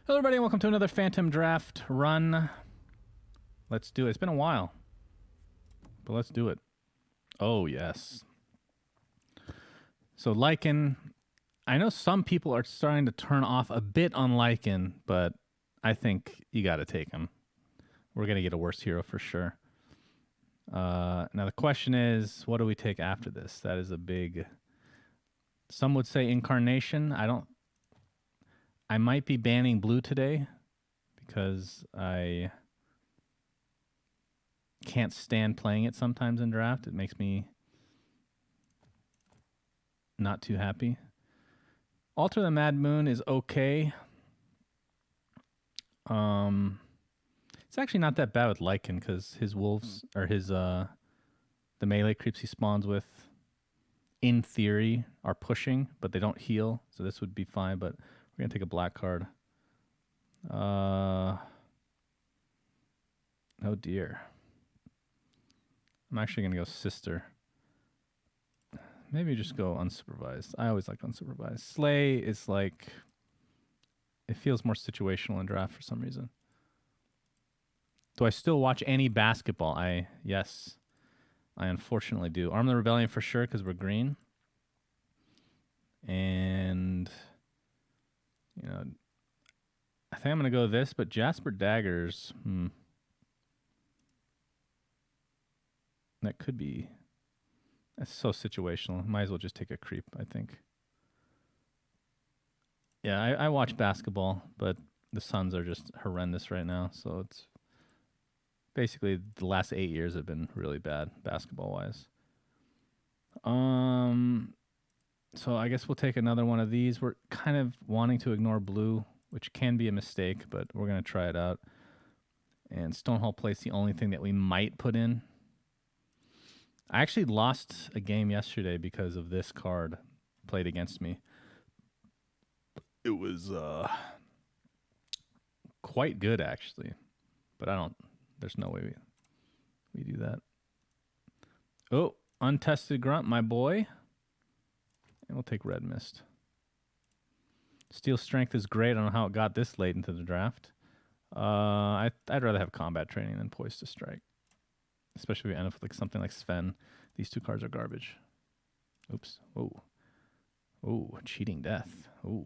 Hello, everybody, and welcome to another Phantom Draft run. Let's do it. It's been a while, but let's do it. Oh, yes. So, Lycan, I know some people are starting to turn off a bit on Lycan, but I think you got to take him. We're going to get a worse hero for sure. Now, the question is, what do we take after this? That is a big... Some would say Incarnation. I might be banning blue today because I can't stand playing it sometimes in draft. It makes me not too happy. Alter the Mad Moon is okay. It's actually not that bad with Lycan because his wolves or his the melee creeps he spawns with, in theory, are pushing, but they don't heal, so this would be fine. But we're gonna take a black card. Oh dear. I'm actually gonna go Sister. Maybe just go unsupervised. I always like unsupervised. Slay is like, it feels more situational in draft for some reason. Do I still watch any basketball? Yes, I unfortunately do. Arm the Rebellion for sure because we're green. And you know, I think I'm gonna go this, but Jasper Daggers, that could be. That's so situational. Might as well just take a creep, I think. Yeah, I watch basketball, but the Suns are just horrendous right now. So it's basically the last 8 years have been really bad basketball-wise. So I guess we'll take another one of these. We're kind of wanting to ignore blue, which can be a mistake, but we're going to try it out. And Stonehall Plate's the only thing that we might put in. I actually lost a game yesterday because of this card played against me. It was quite good, actually. But there's no way we do that. Oh, Untested Grunt, my boy. And we'll take Red Mist. Steel Strength is great. I don't know how it got this late into the draft. I'd rather have Combat Training than Poised to Strike. Especially if we end up with like something like Sven. These two cards are garbage. Oops. Oh. Oh, Cheating Death. Oh.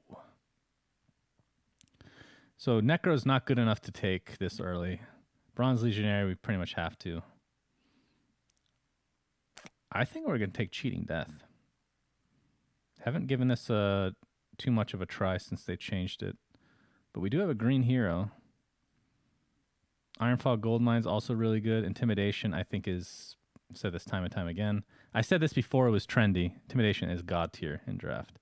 So Necro's not good enough to take this early. Bronze Legionary, we pretty much have to. I think we're going to take Cheating Death. Haven't given this too much of a try since they changed it. But we do have a green hero. Ironfall Goldmine's also really good. Intimidation, I think, is... I've said this time and time again. I said this before it was trendy. Intimidation is god tier in draft.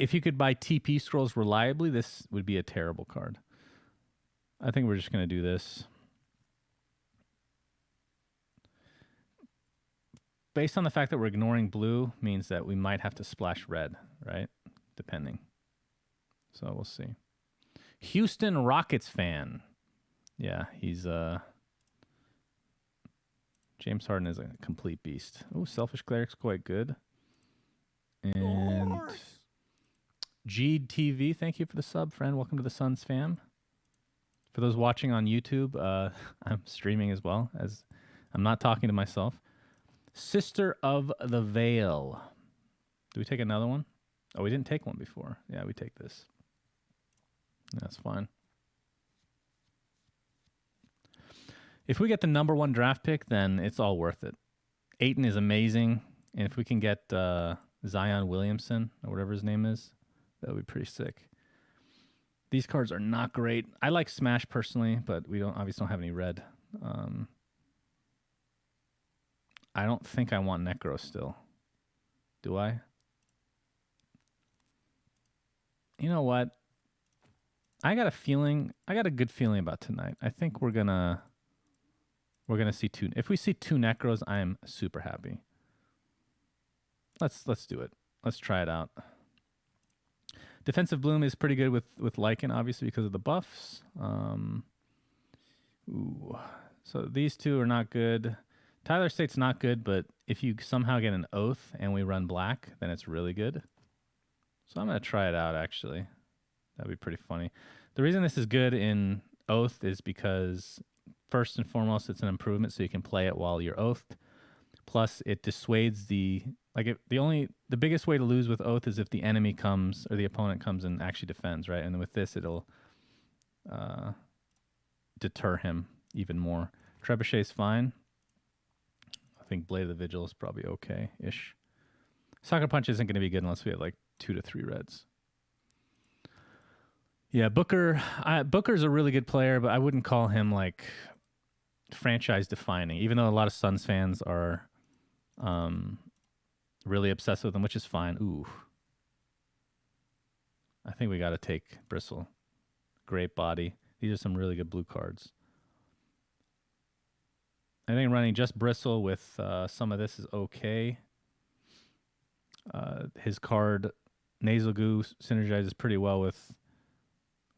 If you could buy TP scrolls reliably, this would be a terrible card. I think we're just going to do this. Based on the fact that we're ignoring blue means that we might have to splash red, right? Depending. So we'll see. Houston Rockets fan. Yeah, he's... James Harden is a complete beast. Oh, Selfish Cleric's quite good. And GTV, thank you for the sub, friend. Welcome to the SUNSfan. For those watching on YouTube, I'm streaming as well, as I'm not talking to myself. Sister of the Veil. Do we take another one? Oh, we didn't take one before. Yeah, we take this. That's fine. If we get the number 1 draft pick, then it's all worth it. Ayton is amazing. And if we can get Zion Williamson, or whatever his name is, that would be pretty sick. These cards are not great. I like Smash personally, but we obviously don't have any red. I don't think I want Necro still. Do I? You know what? I got a good feeling about tonight. I think we're gonna see 2. If we see 2 Necros, I am super happy. Let's do it. Let's try it out. Defensive Bloom is pretty good with Lycan, obviously, because of the buffs. So these two are not good. Tyler State's not good, but if you somehow get an Oath and we run black, then it's really good. So I'm going to try it out, actually. That'd be pretty funny. The reason this is good in Oath is because, first and foremost, it's an improvement, so you can play it while you're Oathed. Plus, it dissuades the biggest way to lose with Oath is if the enemy comes or the opponent comes and actually defends, right? And with this, it'll deter him even more. Trebuchet's fine. I think Blade of the Vigil is probably okay-ish. Sucker Punch isn't going to be good unless we have like 2 to 3 reds. Yeah, Booker's a really good player, but I wouldn't call him like franchise defining, even though a lot of Suns fans are really obsessed with him, which is fine. Ooh. I think we got to take Bristle. Great body. These are some really good blue cards. I think running just Bristle with some of this is okay. His card, Nasal Goo, synergizes pretty well with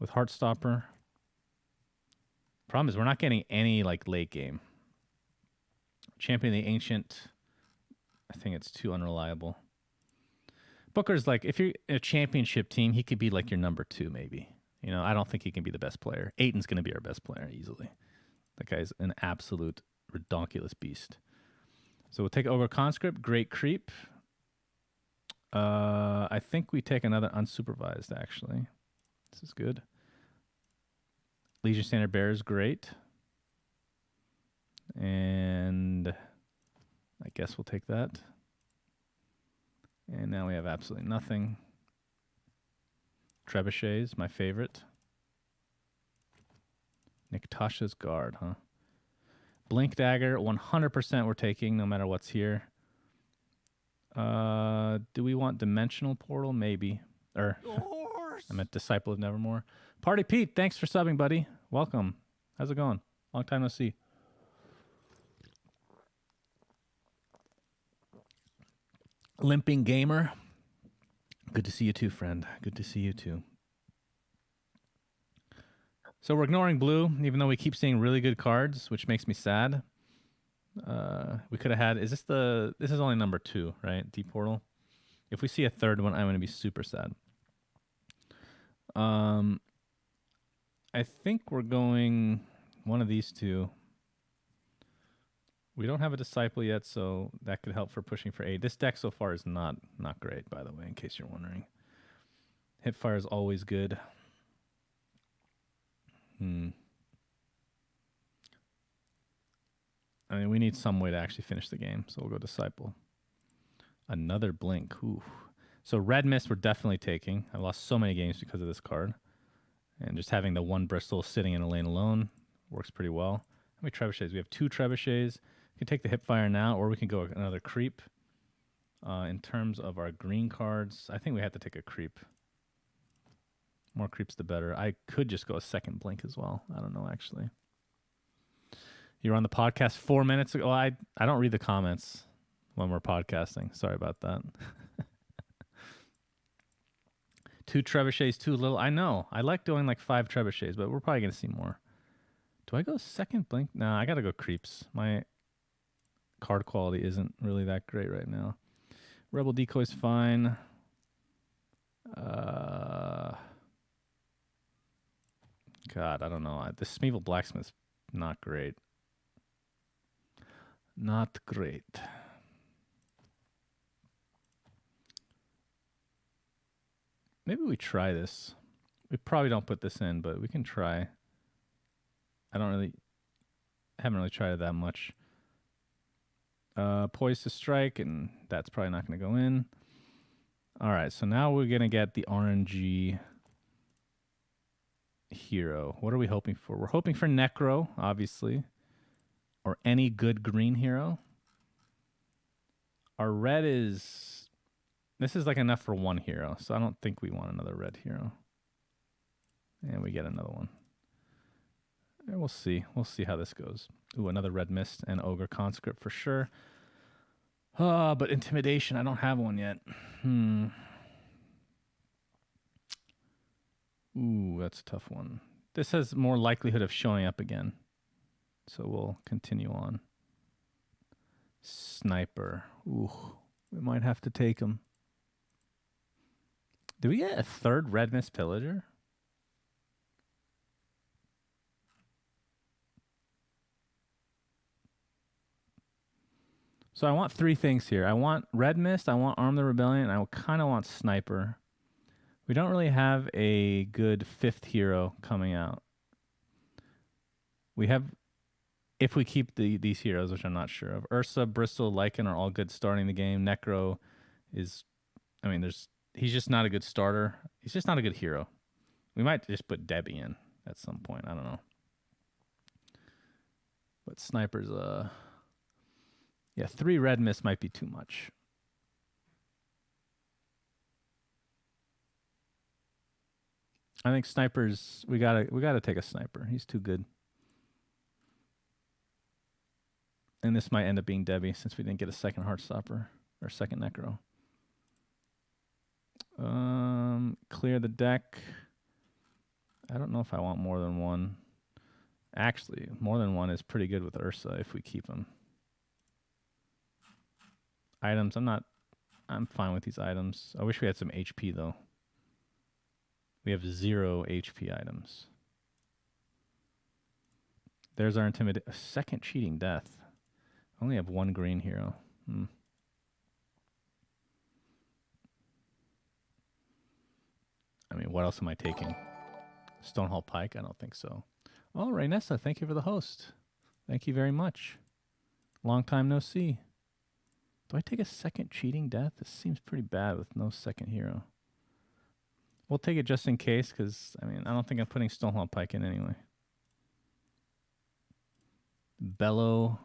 Heartstopper. Problem is we're not getting any like late game. Champion the Ancient, I think it's too unreliable. Booker's like, if you're a championship team, he could be like your number 2 maybe. You know, I don't think he can be the best player. Aiton's going to be our best player easily. That guy's an absolute redonkulous beast. So we'll take over Conscript. Great creep. I think we take another unsupervised, actually. This is good. Legion Standard Bearer is great. And I guess we'll take that. And now we have absolutely nothing. Trebuchet's my favorite. Niktasha's Guard, huh? Blink Dagger, 100% we're taking, no matter what's here. Do we want Dimensional Portal? Maybe. Or, I meant Disciple of Nevermore. Party Pete, thanks for subbing, buddy. Welcome. How's it going? Long time no see. Limping Gamer. Good to see you too, friend. Good to see you too. So we're ignoring blue, even though we keep seeing really good cards, which makes me sad. We could have had... This is only number 2, right? Deep Portal. If we see a third one, I'm going to be super sad. I think we're going one of these two. We don't have a Disciple yet, so that could help for pushing for 8. This deck so far is not great, by the way, in case you're wondering. Hipfire is always good. I mean, we need some way to actually finish the game, so we'll go Disciple. Another Blink. Ooh. So Red Mist we're definitely taking. I've lost so many games because of this card. And just having the one Bristol sitting in a lane alone works pretty well. How many Trebuchets? We have 2 Trebuchets. We can take the Hipfire now, or we can go another Creep. In terms of our green cards, I think we have to take a Creep. More creeps the better. I could just go a second Blink as well. I don't know, actually. You were on the podcast 4 minutes ago. I don't read the comments when we're podcasting. Sorry about that. 2 Trebuchets, too little. I know. I like doing like 5 Trebuchets, but we're probably going to see more. Do I go second Blink? No, I got to go Creeps. My card quality isn't really that great right now. Rebel Decoy's fine. God, I don't know. The Smeevil Blacksmith's not great. Not great. Maybe we try this. We probably don't put this in, but we can try. I haven't really tried it that much. Poised to Strike, and that's probably not going to go in. All right, so now we're going to get the RNG hero. What are we hoping for? We're hoping for Necro, obviously, or any good green hero. Our red is... This is like enough for 1 hero, so I don't think we want another red hero. And we get another one. And we'll see. We'll see how this goes. Ooh, another Red Mist and Ogre Conscript for sure. But Intimidation, I don't have one yet. Ooh, that's a tough one. This has more likelihood of showing up again. So we'll continue on. Sniper. Ooh, we might have to take him. Do we get a 3rd Red Mist Pillager? So I want 3 things here. I want Red Mist, I want Arm the Rebellion, and I kind of want Sniper. We don't really have a good 5th hero coming out. We have, if we keep these heroes, which I'm not sure of. Ursa, Bristle, Lycan are all good starting the game. Necro is, I mean, he's just not a good starter. He's just not a good hero. We might just put Debbie in at some point. I don't know. But Sniper's, yeah, 3 Red Mist might be too much. I think Sniper's, we gotta take a Sniper. He's too good. And this might end up being Debbie since we didn't get a second Heartstopper or second Necro. Clear the deck. I don't know if I want more than one. Actually, more than one is pretty good with Ursa if we keep him. Items, I'm fine with these items. I wish we had some HP though. We have 0 HP items. There's our intimidate. Second cheating death. I only have 1 green hero. I mean, what else am I taking? Stonehall Pike? I don't think so. Oh, Raynessa, thank you for the host. Thank you very much. Long time no see. Do I take a second cheating death? This seems pretty bad with no second hero. We'll take it just in case, because, I mean, I don't think I'm putting Stonehall Pike in anyway. Bellow.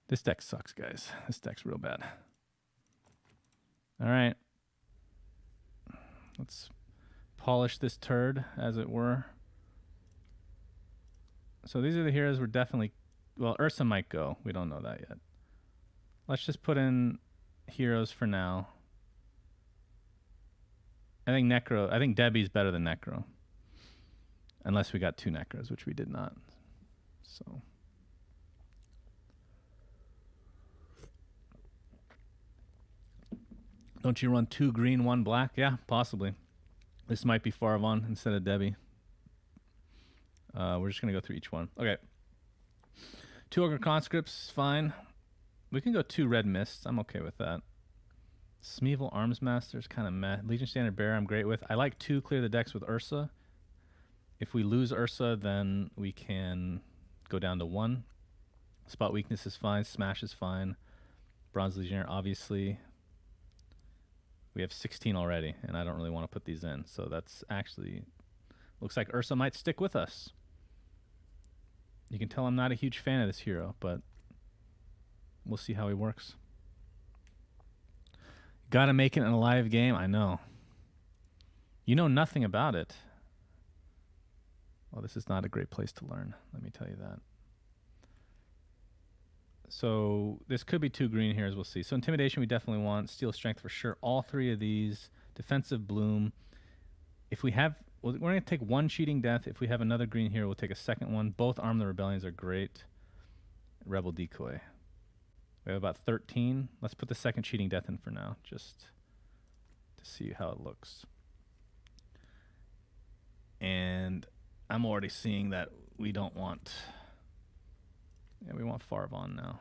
This deck sucks, guys. This deck's real bad. All right. Let's polish this turd, as it were. So these are the heroes we're definitely... Well, Ursa might go. We don't know that yet. Let's just put in heroes for now. I think Debbie's better than Necro. Unless we got 2 Necros, which we did not. So... Don't you run 2 green, 1 black? Yeah, possibly. This might be Farvon instead of Debbie. We're just going to go through each one. Okay. 2 Ogre Conscripts, fine. We can go 2 Red Mists. I'm okay with that. Smeevil Arms Master's kind of meh. Legion Standard Bearer I'm great with. I like 2 clear the decks with Ursa. If we lose Ursa, then we can go down to 1. Spot Weakness is fine. Smash is fine. Bronze Legionnaire, obviously. We have 16 already, and I don't really want to put these in. So that's actually... Looks like Ursa might stick with us. You can tell I'm not a huge fan of this hero, but we'll see how he works. Gotta make it in a live game? I know. You know nothing about it. Well, this is not a great place to learn. Let me tell you that. So this could be 2 green here, as we'll see. So Intimidation we definitely want. Steel Strength for sure. All 3 of these. Defensive Bloom. If we have... Well, we're going to take 1 cheating death. If we have another green here, we'll take a second one. Both Arm the Rebellions are great. Rebel Decoy. We have about 13. Let's put the second cheating death in for now, just to see how it looks. And I'm already seeing that we don't want... Yeah, we want Farvon now.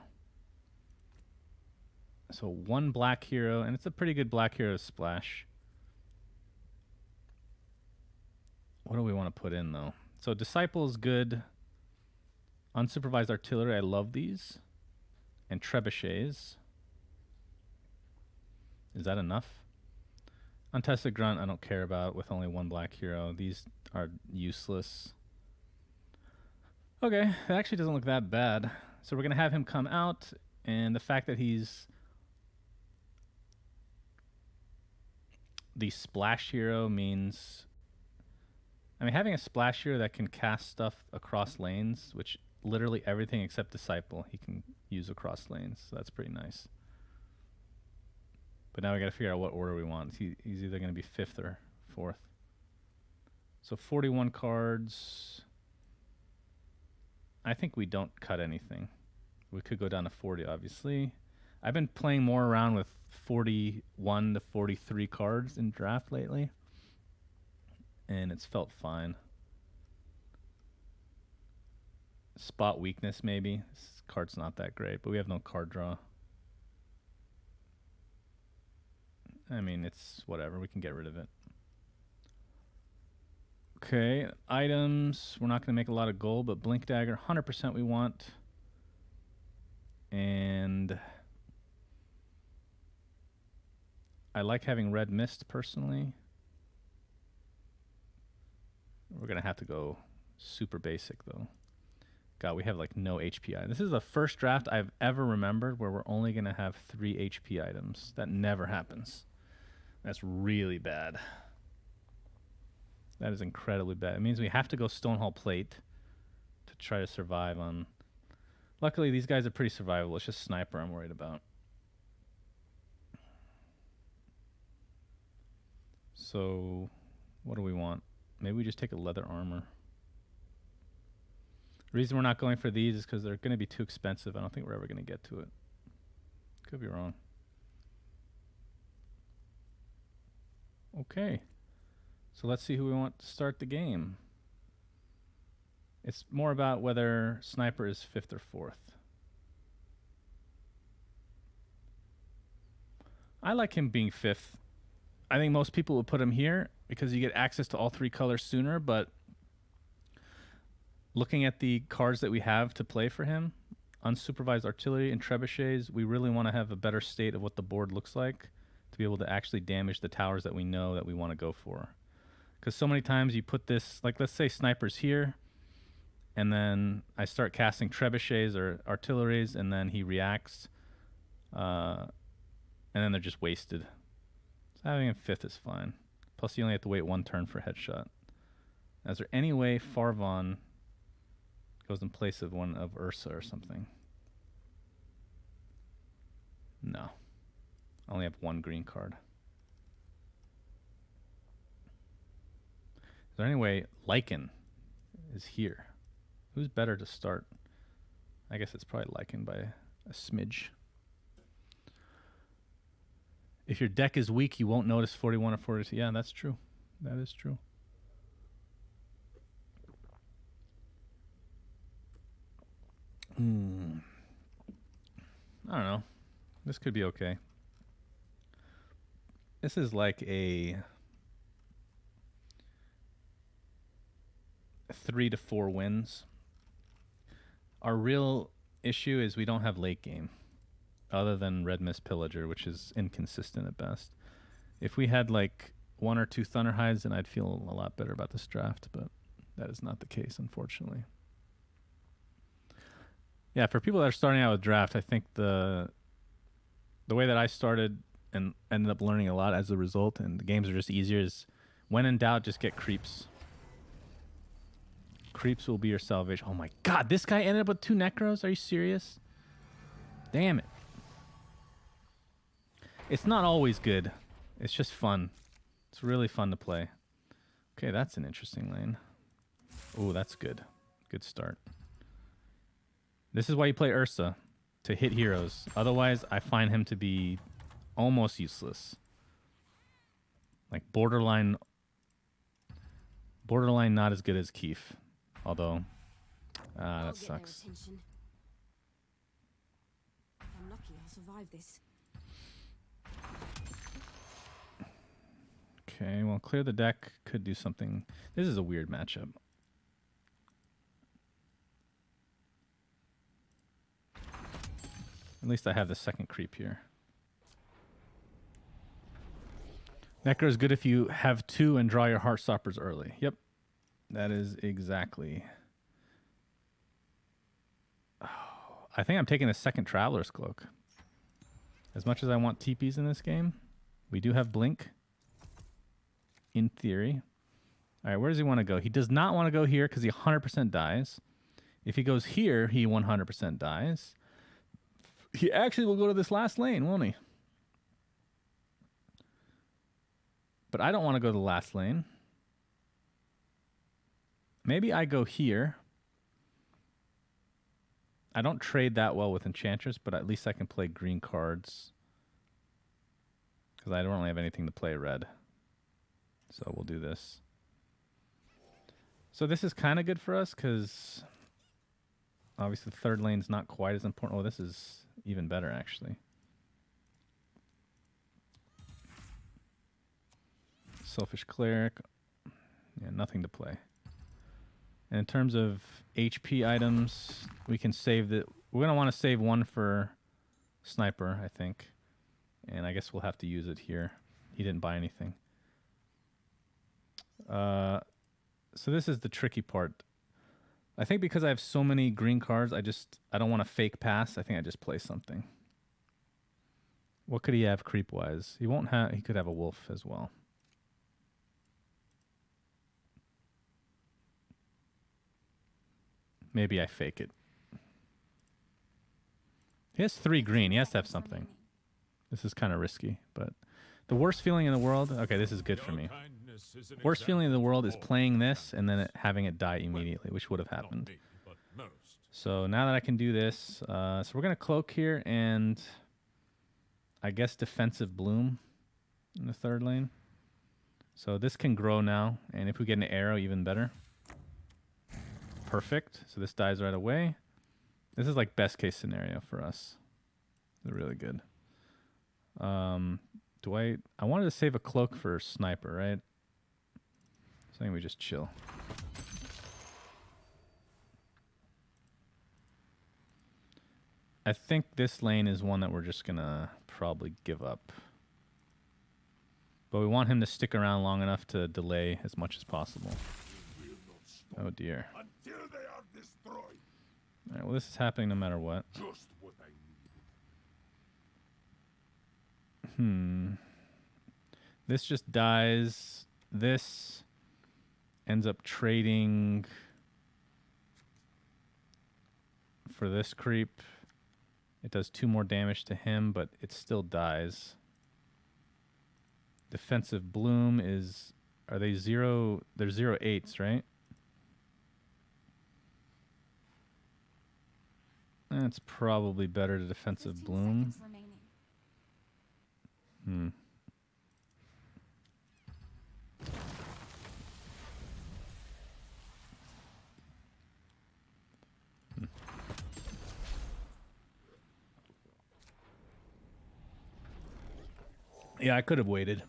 So 1 black hero, and it's a pretty good black hero splash. What do we want to put in, though? So Disciple is good. Unsupervised Artillery, I love these. And Trebuchets. Is that enough? Untested Grunt, I don't care about with only 1 black hero. These are useless. Okay, it actually doesn't look that bad. So we're going to have him come out, and the fact that he's the splash hero means... I mean, having a splash hero that can cast stuff across lanes, which literally everything except Disciple he can use across lanes, so that's pretty nice. But now we got to figure out what order we want. He's either going to be 5th or 4th. So 41 cards... I think we don't cut anything. We could go down to 40, obviously. I've been playing more around with 41 to 43 cards in draft lately, and it's felt fine. Spot weakness, maybe. This card's not that great, but we have no card draw. I mean, it's whatever. We can get rid of it. Okay, items. We're not going to make a lot of gold, but Blink Dagger, 100% we want. And I like having Red Mist, personally. We're going to have to go super basic, though. God, we have like no HP. This is the first draft I've ever remembered where we're only going to have 3 HP items. That never happens. That's really bad. That is incredibly bad. It means we have to go Stonehall Plate to try to survive on... Luckily, these guys are pretty survivable. It's just Sniper I'm worried about. So, what do we want? Maybe we just take a leather armor. The reason we're not going for these is because they're going to be too expensive. I don't think we're ever going to get to it. Could be wrong. Okay. So let's see who we want to start the game. It's more about whether Sniper is 5th or 4th. I like him being 5th. I think most people would put him here because you get access to all 3 colors sooner, but looking at the cards that we have to play for him, unsupervised artillery and trebuchets, we really want to have a better state of what the board looks like to be able to actually damage the towers that we know that we want to go for. Because so many times you put this, like let's say Sniper's here, and then I start casting trebuchets or artilleries, and then he reacts, and then they're just wasted. So having him 5th is fine. Plus you only have to wait 1 turn for headshot. Is there any way Farvon goes in place of one of Ursa or something? No. I only have 1 green card. Is there any way Lycan is here? Who's better to start? I guess it's probably Lycan by a smidge. If your deck is weak, you won't notice 41 or 42. Yeah, that's true. That is true. I don't know. This could be okay. This is like a 3 to 4 wins. Our real issue is we don't have late game, other than Red Mist Pillager, which is inconsistent at best. If we had like 1 or 2 Thunderhides, then I'd feel a lot better about this draft, but that is not the case, unfortunately. Yeah, for people that are starting out with draft, I think the way that I started and ended up learning a lot as a result, and the games are just easier, is when in doubt, just get creeps. Creeps will be your salvation. Oh my god, this guy ended up with 2 Necros? Are you serious? Damn it. It's not always good. It's just fun. It's really fun to play. Okay, that's an interesting lane. Oh, that's good. Good start. This is why you play Ursa, to hit heroes. Otherwise, I find him to be almost useless. Like borderline not as good as Keef. Although, that sucks. If I'm lucky, I'll survive this. Okay, well, clear the deck could do something. This is a weird matchup. At least I have the second creep here. Necro is good if you have 2 and draw your Heartstoppers early. Yep. That is exactly... Oh, I think I'm taking the second Traveler's Cloak. As much as I want TPs in this game, we do have Blink. In theory. Alright, where does he want to go? He does not want to go here because he 100% dies. If he goes here, he 100% dies. He actually will go to this last lane, won't he? But I don't want to go to the last lane. Maybe I go here. I don't trade that well with Enchantress, but at least I can play green cards. Because I don't really have anything to play red. So we'll do this. So this is kind of good for us because Obviously, the third lane's not quite as important. Oh, this is even better, actually. Selfish Cleric. Yeah, nothing to play. And in terms of HP items, we can save the... We're going to want to save one for Sniper, I think. And I guess we'll have to use it here. He didn't buy anything. So this is the tricky part. I think because I have so many green cards, I don't want to fake pass. I think I just play something. What could he have creep-wise? He could have a wolf as well. Maybe I fake it. He has 3 green. He has to have something. This is kind of risky, but the worst feeling in the world... Okay, this is good for me. Worst feeling in the world is playing this and then having it die immediately, which would have happened. So now that I can do this, so we're going to cloak here and I guess defensive bloom in the third lane. So this can grow now, and if we get an arrow, even better. Perfect. So this dies right away. This is like best case scenario for us. They're really good. I wanted to save a cloak for Sniper, right? So I think we just chill. I think this lane is one that we're just gonna probably give up. But we want him to stick around long enough to delay as much as possible. Oh dear. Until they are destroyed. All right, well, this is happening no matter what. Just what I need. This just dies. This ends up trading for this creep. It does 2 more damage to him, but it still dies. Defensive bloom is... Are they 0... They're 0/8s, right? That's probably better to defensive bloom. Yeah, I could have waited.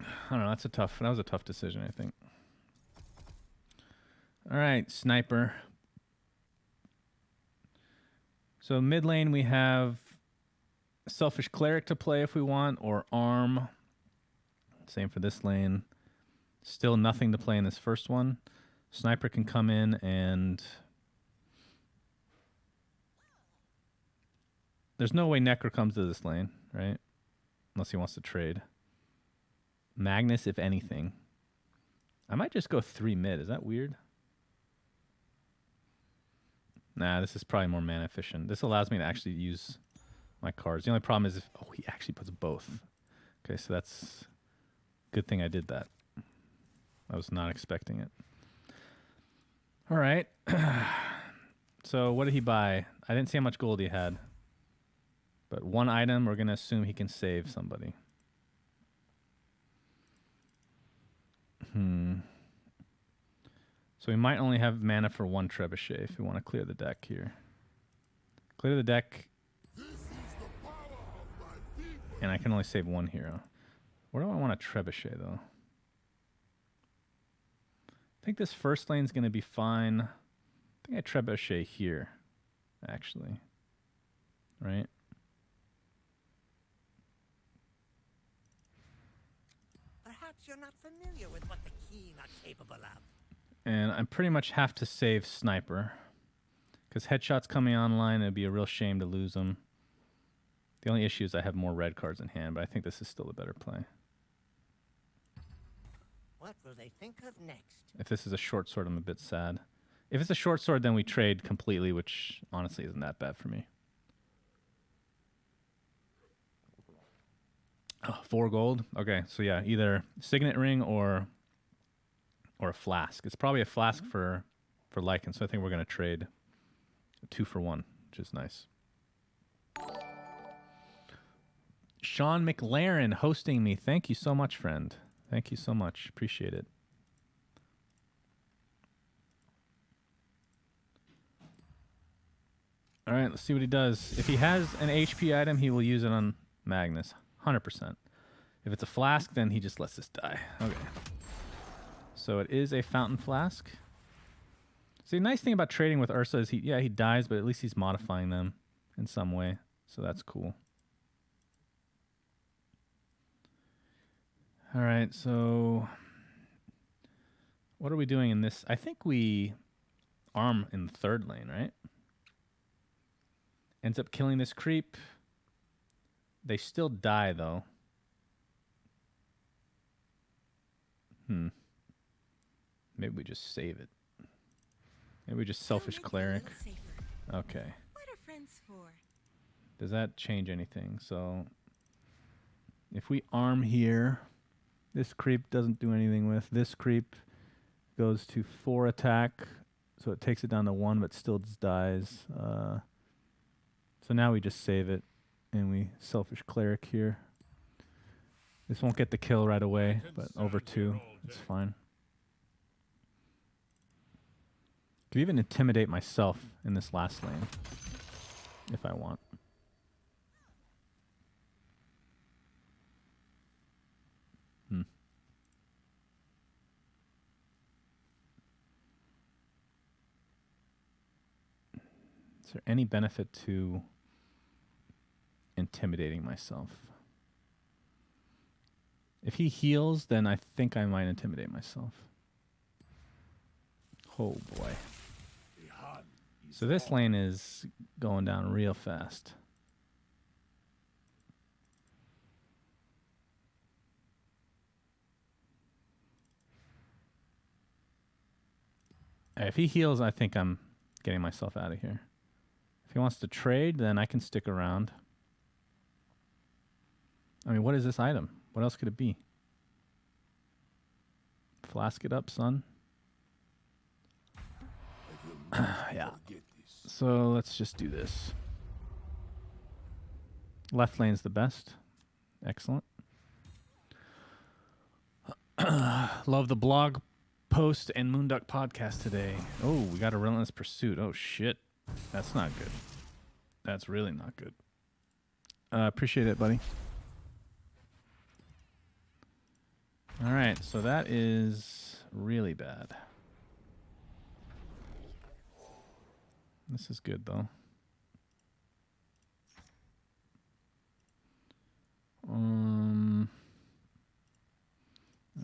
I don't know. That was a tough decision, I think. All right, Sniper. So mid lane we have Selfish Cleric to play if we want, or Arm. Same for this lane. Still nothing to play in this first one. Sniper can come in and... There's no way Necro comes to this lane, right? Unless he wants to trade. Magnus, if anything. I might just go 3 mid. Is that weird? Nah, this is probably more mana efficient. This allows me to actually use my cards. The only problem is if... Oh, he actually puts both. Okay, so that's... Good thing I did that. I was not expecting it. All right. So what did he buy? I didn't see how much gold he had. But 1 item, we're going to assume he can save somebody. So we might only have mana for 1 trebuchet if we want to clear the deck here. Clear the deck. And I can only save 1 hero. Where do I want a trebuchet, though? I think this first lane's going to be fine. I think I trebuchet here, actually. Right? Perhaps you're not familiar with what the keen are capable of. And I pretty much have to save Sniper. Because Headshot's coming online, it'd be a real shame to lose him. The only issue is I have more red cards in hand, but I think this is still a better play. What will they think of next? If this is a short sword, I'm a bit sad. If it's a short sword, then we trade completely, which honestly isn't that bad for me. Oh, 4 gold? Okay, so yeah, either Signet Ring or a Flask. It's probably a Flask for Lycan, so I think we're going to trade 2 for 1, which is nice. Sean McLaren hosting me. Thank you so much, friend. Thank you so much. Appreciate it. All right, let's see what he does. If he has an HP item, he will use it on Magnus, 100%. If it's a flask, then he just lets this die. Okay. So it is a fountain flask. See, the nice thing about trading with Ursa is he dies, but at least he's modifying them in some way. So that's cool. All right, so what are we doing in this? I think we arm in the third lane, right? Ends up killing this creep. They still die, though. Maybe we just save it. Maybe we just selfish cleric. Okay. What are friends for? Does that change anything? So if we arm here, this creep doesn't do anything with. This creep goes to 4 attack, so it takes it down to 1, but still just dies. So now we just save it, and we selfish cleric here. This won't get the kill right away, but over 2, it's fine. Could even intimidate myself in this last lane, if I want. Is there any benefit to intimidating myself? If he heals, then I think I might intimidate myself. Oh boy. So this lane is going down real fast. If he heals, I think I'm getting myself out of here. If he wants to trade, then I can stick around. I mean, what is this item? What else could it be? Flask it up, son. Yeah. So let's just do this. Left lane's the best. Excellent. Love the blog post and Moonduck podcast today. Oh, we got a relentless pursuit. Oh, shit. That's not good. That's really not good. Appreciate it, buddy. All right, so that is really bad. This is good, though.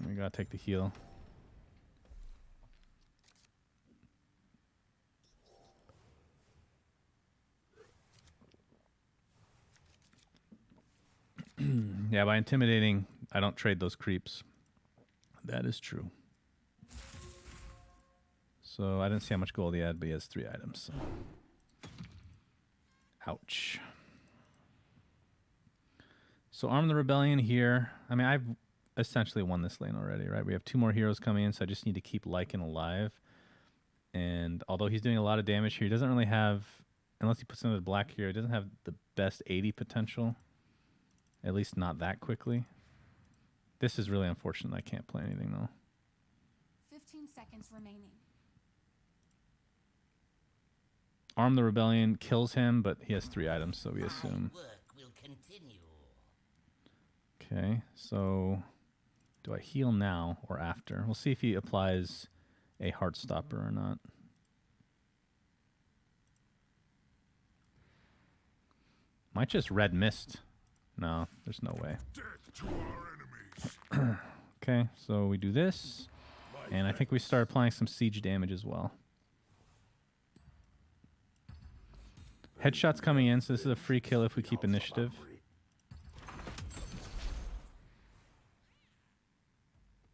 We gotta take the heal. Yeah, by intimidating, I don't trade those creeps. That is true. So I didn't see how much gold he had, but he has 3 items. So. Ouch. So Arm the Rebellion here. I mean, I've essentially won this lane already, right? We have 2 more heroes coming in, so I just need to keep Lycan alive. And although he's doing a lot of damage here, he doesn't really have, unless he puts in the black hero, he doesn't have the best 80 potential. At least not that quickly. This is really unfortunate. I can't play anything, though. 15 seconds remaining. Arm the Rebellion kills him, but he has 3 items, so we assume. Work will continue. Okay, so do I heal now or after? We'll see if he applies a Heartstopper or not. Might just red mist. No, there's no way. Death to our enemies. Okay, so we do this, and I think we start applying some siege damage as well. Headshot's coming in, so this is a free kill if we keep initiative.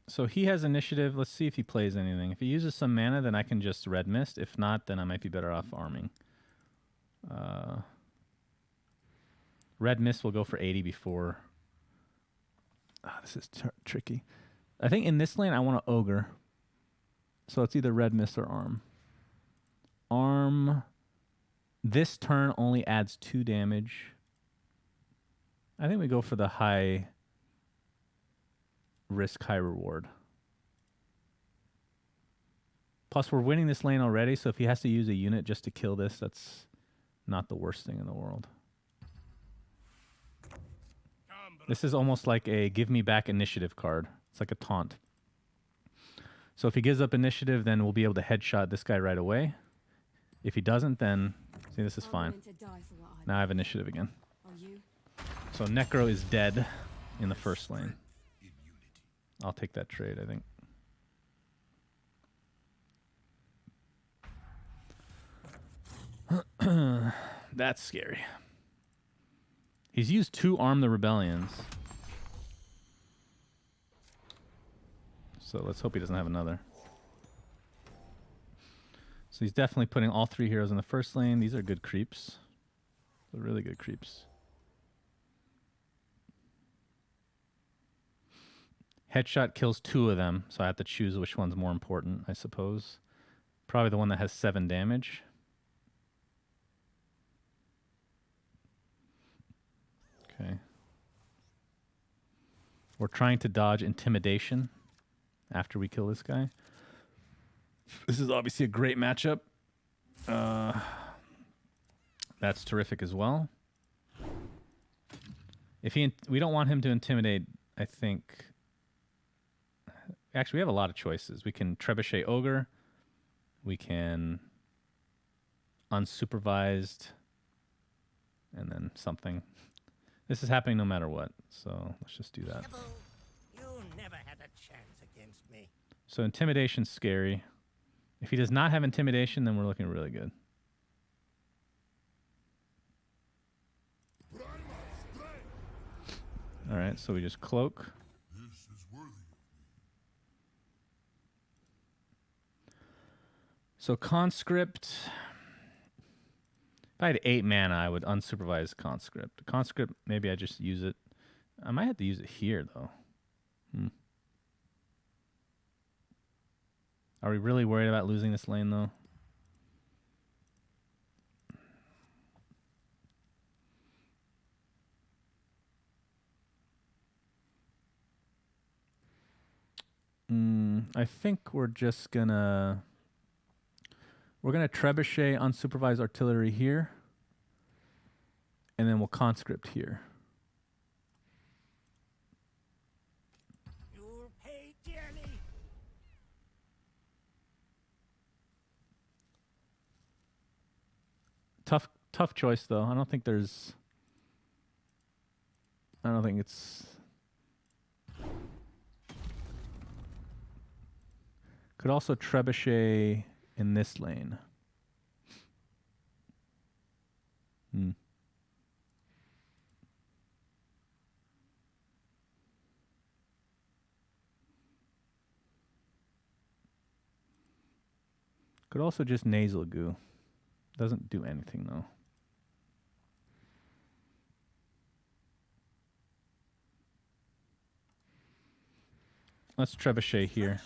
So he has initiative. Let's see if he plays anything. If he uses some mana, then I can just red mist. If not, then I might be better off arming. Red mist will go for 80 before. This is tricky. I think in this lane I want to ogre. So it's either red mist or arm. Arm. This turn only adds 2 damage. I think we go for the high risk, high reward. Plus, we're winning this lane already, so if he has to use a unit just to kill this, that's not the worst thing in the world. This is almost like a give me back initiative card. It's like a taunt. So if he gives up initiative, then we'll be able to headshot this guy right away. If he doesn't, then see, this is fine. Now I have initiative again. So Necro is dead in the first lane. I'll take that trade, I think. That's scary. He's used 2 Arm the Rebellions. So let's hope he doesn't have another. So he's definitely putting all 3 heroes in the first lane. These are good creeps. They're really good creeps. Headshot kills 2 of them, so I have to choose which one's more important, I suppose. Probably the one that has 7 damage. Okay. We're trying to dodge intimidation after we kill this guy. This is obviously a great matchup. That's terrific as well. If we don't want him to intimidate, I think. Actually, we have a lot of choices. We can Trebuchet Ogre. We can unsupervised, and then something. This is happening no matter what, so let's just do that. You never had a chance against me. So intimidation's scary. If he does not have intimidation, then we're looking really good. All right, so we just cloak. This is worthy of me. So conscript. If I had 8 mana, I would unsupervise conscript. Conscript, maybe I just use it. I might have to use it here, though. Are we really worried about losing this lane, though? I think we're just gonna... We're going to Trebuchet unsupervised artillery here. And then we'll conscript here. You'll pay dearly. Tough choice, though. I don't think it's... Could also Trebuchet in this lane. Could also just nasal goo. Doesn't do anything though. Let's Trebuchet here.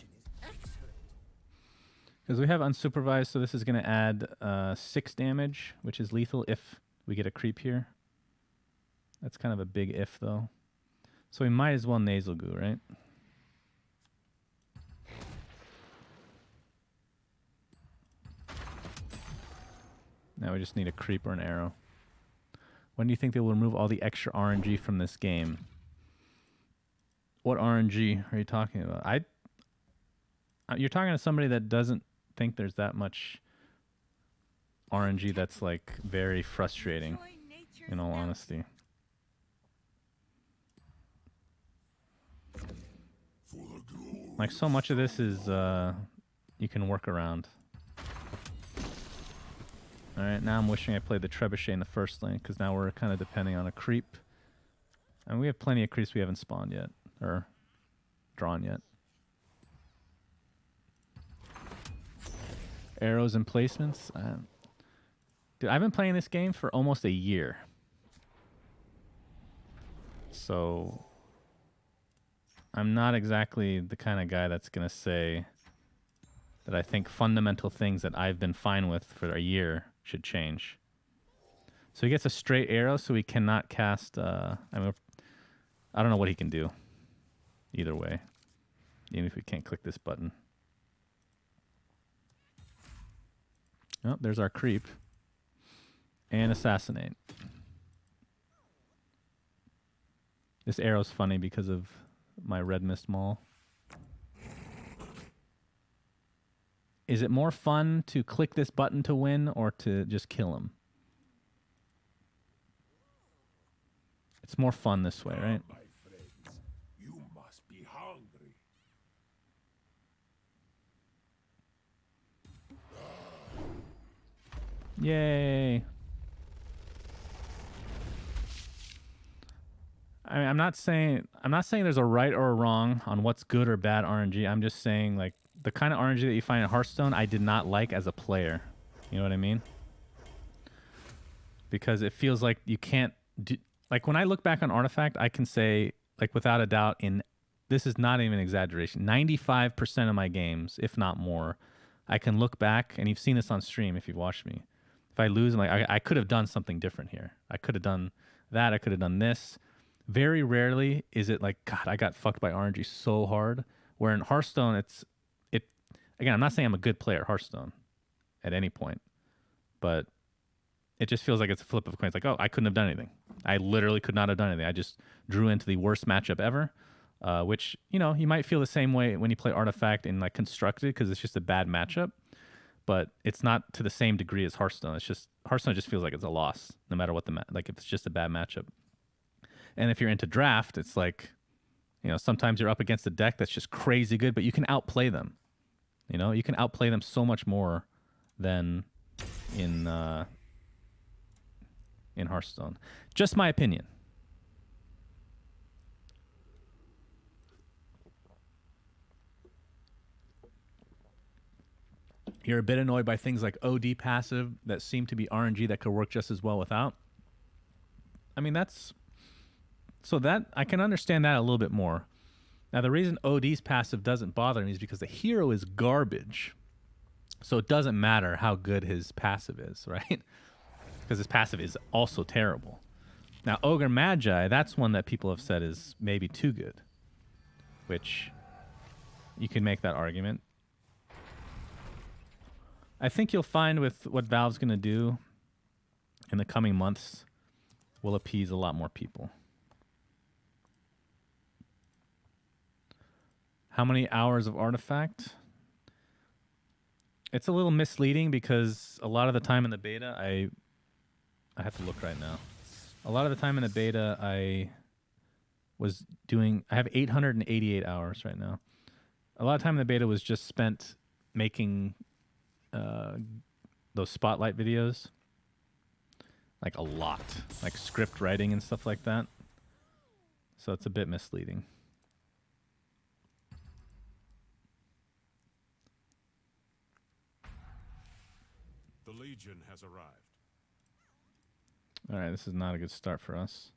Because we have unsupervised, so this is going to add 6 damage, which is lethal if we get a creep here. That's kind of a big if, though. So we might as well nasal goo, right? Now we just need a creep or an arrow. When do you think they will remove all the extra RNG from this game? What RNG are you talking about? You're talking to somebody that doesn't think there's that much RNG that's like very frustrating, in all honesty. Like so much of this is you can work around. Alright, now I'm wishing I played the Trebuchet in the first lane, because now we're kind of depending on a creep. And we have plenty of creeps we haven't spawned yet, or drawn yet. Arrows and placements. Dude, I've been playing this game for almost a year. So I'm not exactly the kind of guy that's going to say that I think fundamental things that I've been fine with for a year should change. So he gets a straight arrow, so he cannot cast... I don't know what he can do. Either way. Even if we can't click this button. Oh, there's our creep. And assassinate. This arrow's funny because of my red mist maul. Is it more fun to click this button to win or to just kill him? It's more fun this way, right? My friends, you must be hungry. Yay. I mean, I'm not saying there's a right or a wrong on what's good or bad RNG. I'm just saying, like, the kind of RNG that you find in Hearthstone, I did not like as a player. You know what I mean? Because it feels like you can't do, like, when I look back on Artifact, I can say, like, without a doubt, this is not even an exaggeration, 95% of my games, if not more, I can look back, and you've seen this on stream if you've watched me. If I lose, I'm like, I could have done something different here. I could have done that. I could have done this. Very rarely is it like, God, I got fucked by RNG so hard. Where in Hearthstone, again, I'm not saying I'm a good player at Hearthstone at any point, but it just feels like it's a flip of a coin. It's like, oh, I couldn't have done anything. I literally could not have done anything. I just drew into the worst matchup ever, which, you know, you might feel the same way when you play Artifact in, like, Constructed, because it's just a bad matchup, but it's not to the same degree as Hearthstone. It's just, Hearthstone just feels like it's a loss, no matter what like, if it's just a bad matchup. And if you're into draft, it's like, you know, sometimes you're up against a deck that's just crazy good, but you can outplay them. You know, you can outplay them so much more than in Hearthstone. Just my opinion. You're a bit annoyed by things like OD passive that seem to be RNG that could work just as well without. I mean, so that I can understand that a little bit more. Now, the reason OD's passive doesn't bother me is because the hero is garbage. So it doesn't matter how good his passive is, right? Because his passive is also terrible. Now, Ogre Magi, that's one that people have said is maybe too good, which you can make that argument. I think you'll find with what Valve's going to do in the coming months will appease a lot more people. How many hours of Artifact? It's a little misleading because a lot of the time in the beta, I have to look right now. A lot of the time in the beta, I have 888 hours right now. A lot of time in the beta was just spent making those spotlight videos. Like a lot. Like script writing and stuff like that. So it's a bit misleading. The Legion has arrived. All right, this is not a good start for us.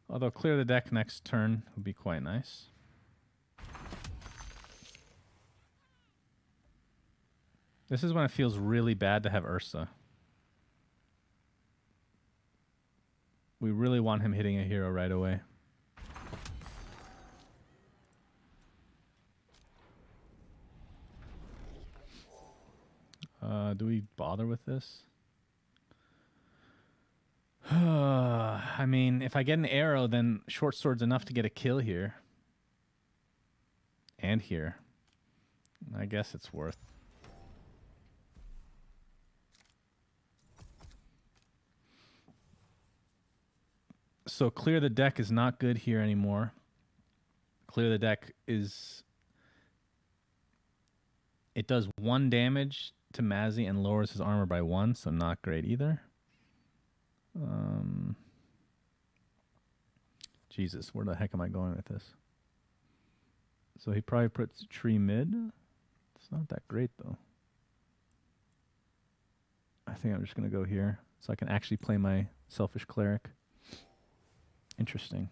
Although clear the deck next turn would be quite nice. This is when it feels really bad to have Ursa. We really want him hitting a hero right away. Do we bother with this? I mean, if I get an arrow, then short sword's enough to get a kill here. And here. I guess it's worth. So clear the deck is not good here anymore. Clear the deck is... It does 1 damage to Mazzy and lowers his armor by 1, so not great either. Jesus, where the heck am I going with this? So he probably puts tree mid. It's not that great, though. I think I'm just going to go here so I can actually play my selfish cleric. Interesting.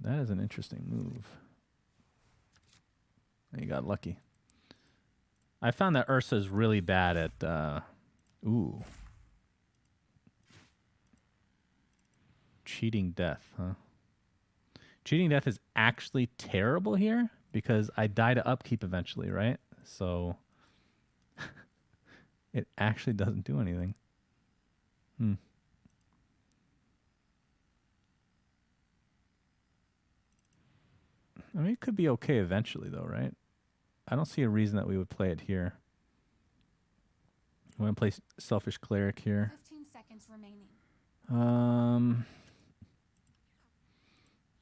That is an interesting move. You got lucky. I found that Ursa is really bad at... ooh. Cheating death, huh? Cheating death is actually terrible here because I die to upkeep eventually, right? So it actually doesn't do anything. Hmm. I mean, it could be okay eventually, though, right? I don't see a reason that we would play it here. I'm going to play Selfish Cleric here. 15 seconds remaining.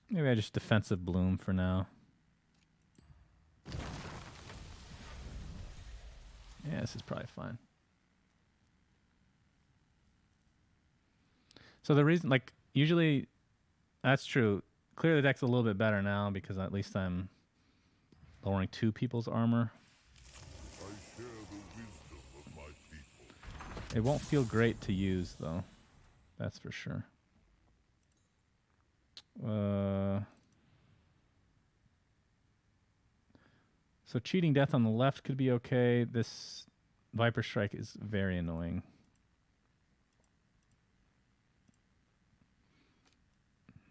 Maybe I just Defensive Bloom for now. Yeah, this is probably fine. So the reason, like, usually, that's true. Clearly the deck's a little bit better now because at least I'm lowering 2 people's armor. I share the wisdom of my people. It won't feel great to use, though. That's for sure. So cheating death on the left could be okay. This Viper Strike is very annoying.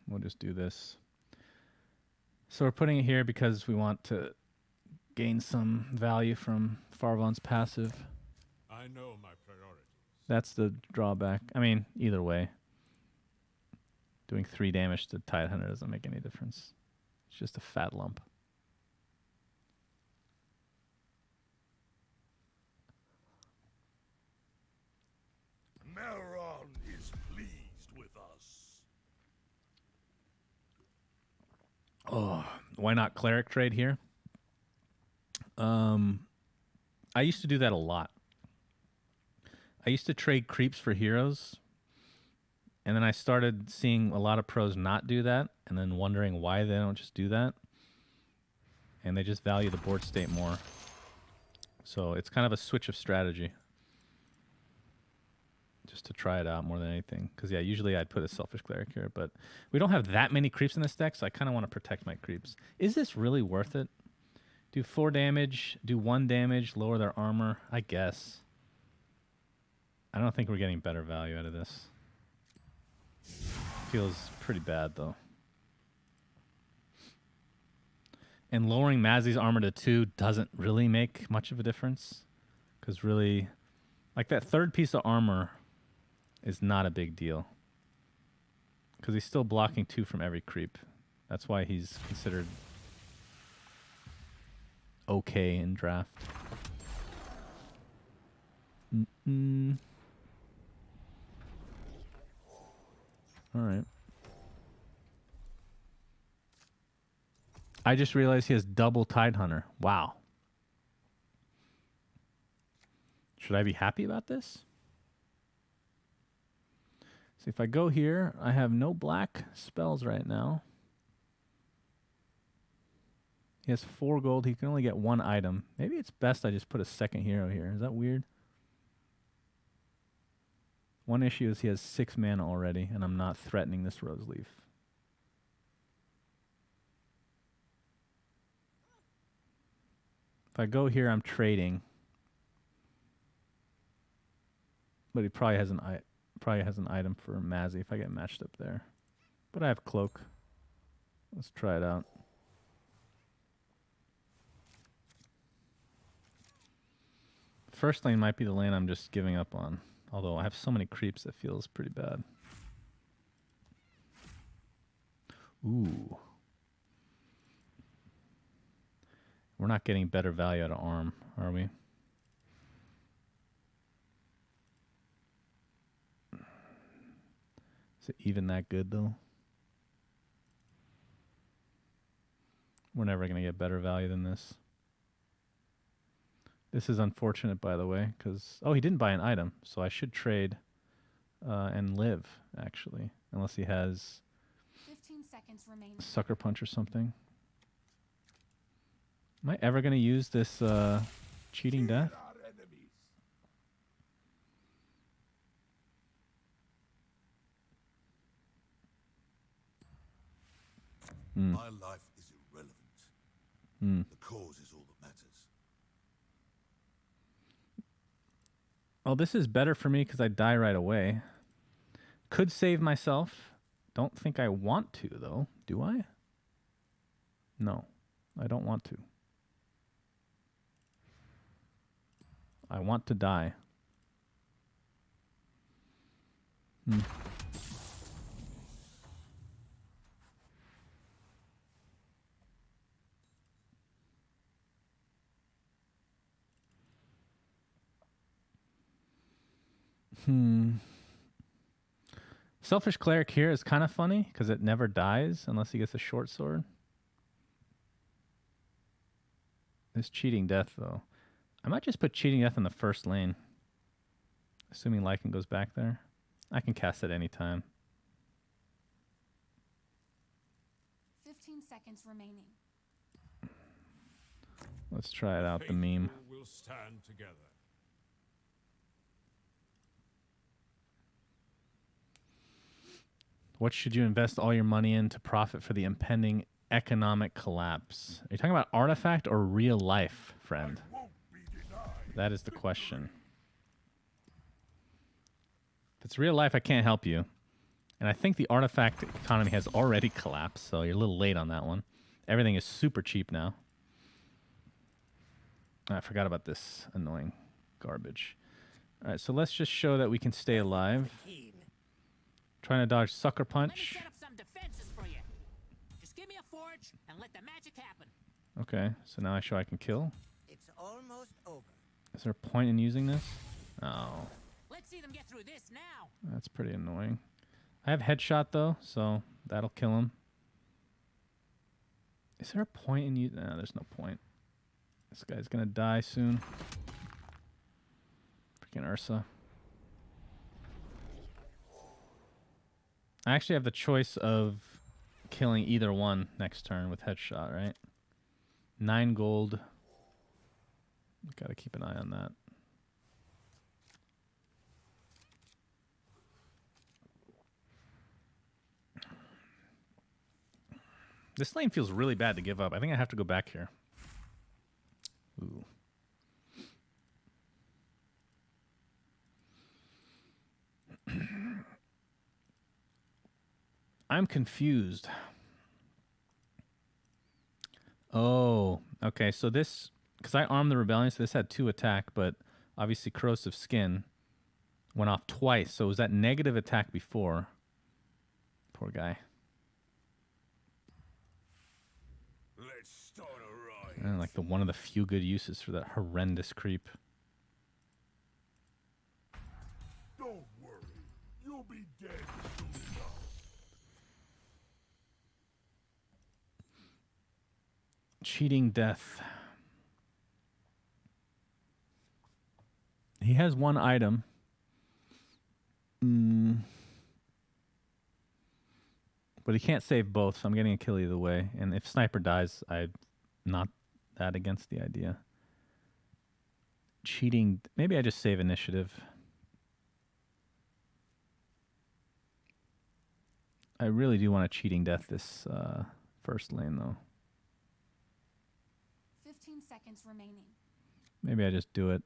We'll just do this. So we're putting it here because we want to gain some value from Farvon's passive. I know my priorities. That's the drawback. I mean, either way. Doing 3 damage to Tidehunter doesn't make any difference. It's just a fat lump. Melron is pleased with us. Oh, why not Cleric trade here? I used to do that a lot. I used to trade creeps for heroes, and then I started seeing a lot of pros not do that, and then wondering why they don't just do that. And they just value the board state more. So it's kind of a switch of strategy. Just to try it out more than anything. Because, yeah, usually I'd put a Selfish Cleric here, but we don't have that many creeps in this deck, so I kind of want to protect my creeps. Is this really worth it? Do 4 damage, do 1 damage, lower their armor? I guess. I don't think we're getting better value out of this. Feels pretty bad, though. And lowering Mazzy's armor to 2 doesn't really make much of a difference. Because really, like that 3rd piece of armor is not a big deal. Because he's still blocking 2 from every creep. That's why he's considered okay in draft. Alright. I just realized he has double Tidehunter. Wow. Should I be happy about this? So if I go here, I have no black spells right now. He has 4 gold. He can only get 1 item. Maybe it's best I just put a second hero here. Is that weird? One issue is he has 6 mana already, and I'm not threatening this Rose Leaf. If I go here, I'm trading. But he probably has an item for Mazzy if I get matched up there. But I have Cloak. Let's try it out. First lane might be the lane I'm just giving up on. Although I have so many creeps, it feels pretty bad. Ooh. We're not getting better value out of arm, are we? Is it even that good, though? We're never going to get better value than this. This is unfortunate, by the way, because... Oh, he didn't buy an item, so I should trade and live, actually. Unless he has 15 seconds remaining. Sucker Punch or something. Am I ever going to use this cheating death? Our enemies. My life is irrelevant. The cause is all that matters. Oh, this is better for me because I die right away. Could save myself. Don't think I want to, though. Do I? No, I don't want to. I want to die. Selfish Cleric here is kind of funny because it never dies unless he gets a short sword. This Cheating Death, though. I might just put Cheating Death in the first lane. Assuming Lycan goes back there. I can cast it anytime. 15 seconds remaining. Let's try it out, the meme. Will stand together. What should you invest all your money in to profit for the impending economic collapse? Are you talking about Artifact or real life, friend? That is the question. If it's real life, I can't help you. And I think the Artifact economy has already collapsed, so you're a little late on that one. Everything is super cheap now. I forgot about this annoying garbage. All right, so let's just show that we can stay alive. Trying to dodge Sucker Let me Punch. set up some defenses for you. Just give me a forge and let the magic happen. Okay, so now I show I can kill. It's almost over. Is there a point in using this? Oh, Let's see them get through this now. that's pretty annoying. I have Headshot, though, so that'll kill him. Is there a point in using... No, there's no point. This guy's going to die soon. Freaking Ursa. I actually have the choice of killing either one next turn with Headshot, right? 9 gold. Got to keep an eye on that. This lane feels really bad to give up. I think I have to go back here. Ooh. I'm confused. Oh, okay. So this, because I armed the Rebellion, so this had 2 attack, but obviously Corrosive Skin went off twice. So it was that negative attack before. Poor guy. Let's start a riot. Like one of the few good uses for that horrendous creep. Don't worry. You'll be dead soon enough. Cheating Death. He has 1 item. But he can't save both, so I'm getting a kill either way. And if Sniper dies, I'm not that against the idea. Cheating. Maybe I just save initiative. I really do want a Cheating Death this first lane, though. 15 seconds remaining. Maybe I just do it.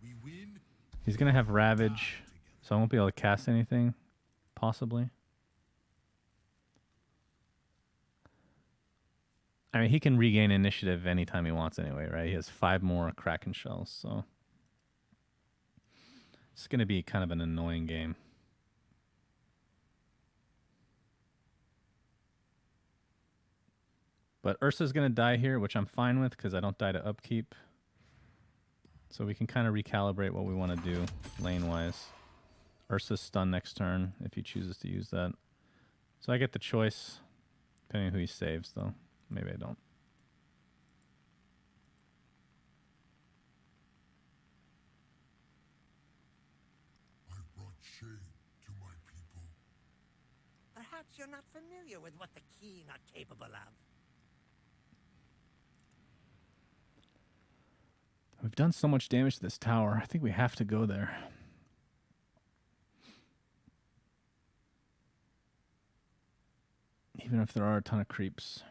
We win. He's going to have Ravage, so I won't be able to cast anything, possibly. I mean, he can regain initiative anytime he wants anyway, right? He has 5 more Kraken Shells, so... It's going to be kind of an annoying game. But Ursa's going to die here, which I'm fine with because I don't die to upkeep. So we can kind of recalibrate what we want to do lane-wise. Ursa's stun next turn if he chooses to use that. So I get the choice, depending on who he saves, though. Maybe I don't. I brought shame to my people. Perhaps you're not familiar with what the keen are capable of. We've done so much damage to this tower. I think we have to go there. Even if there are a ton of creeps.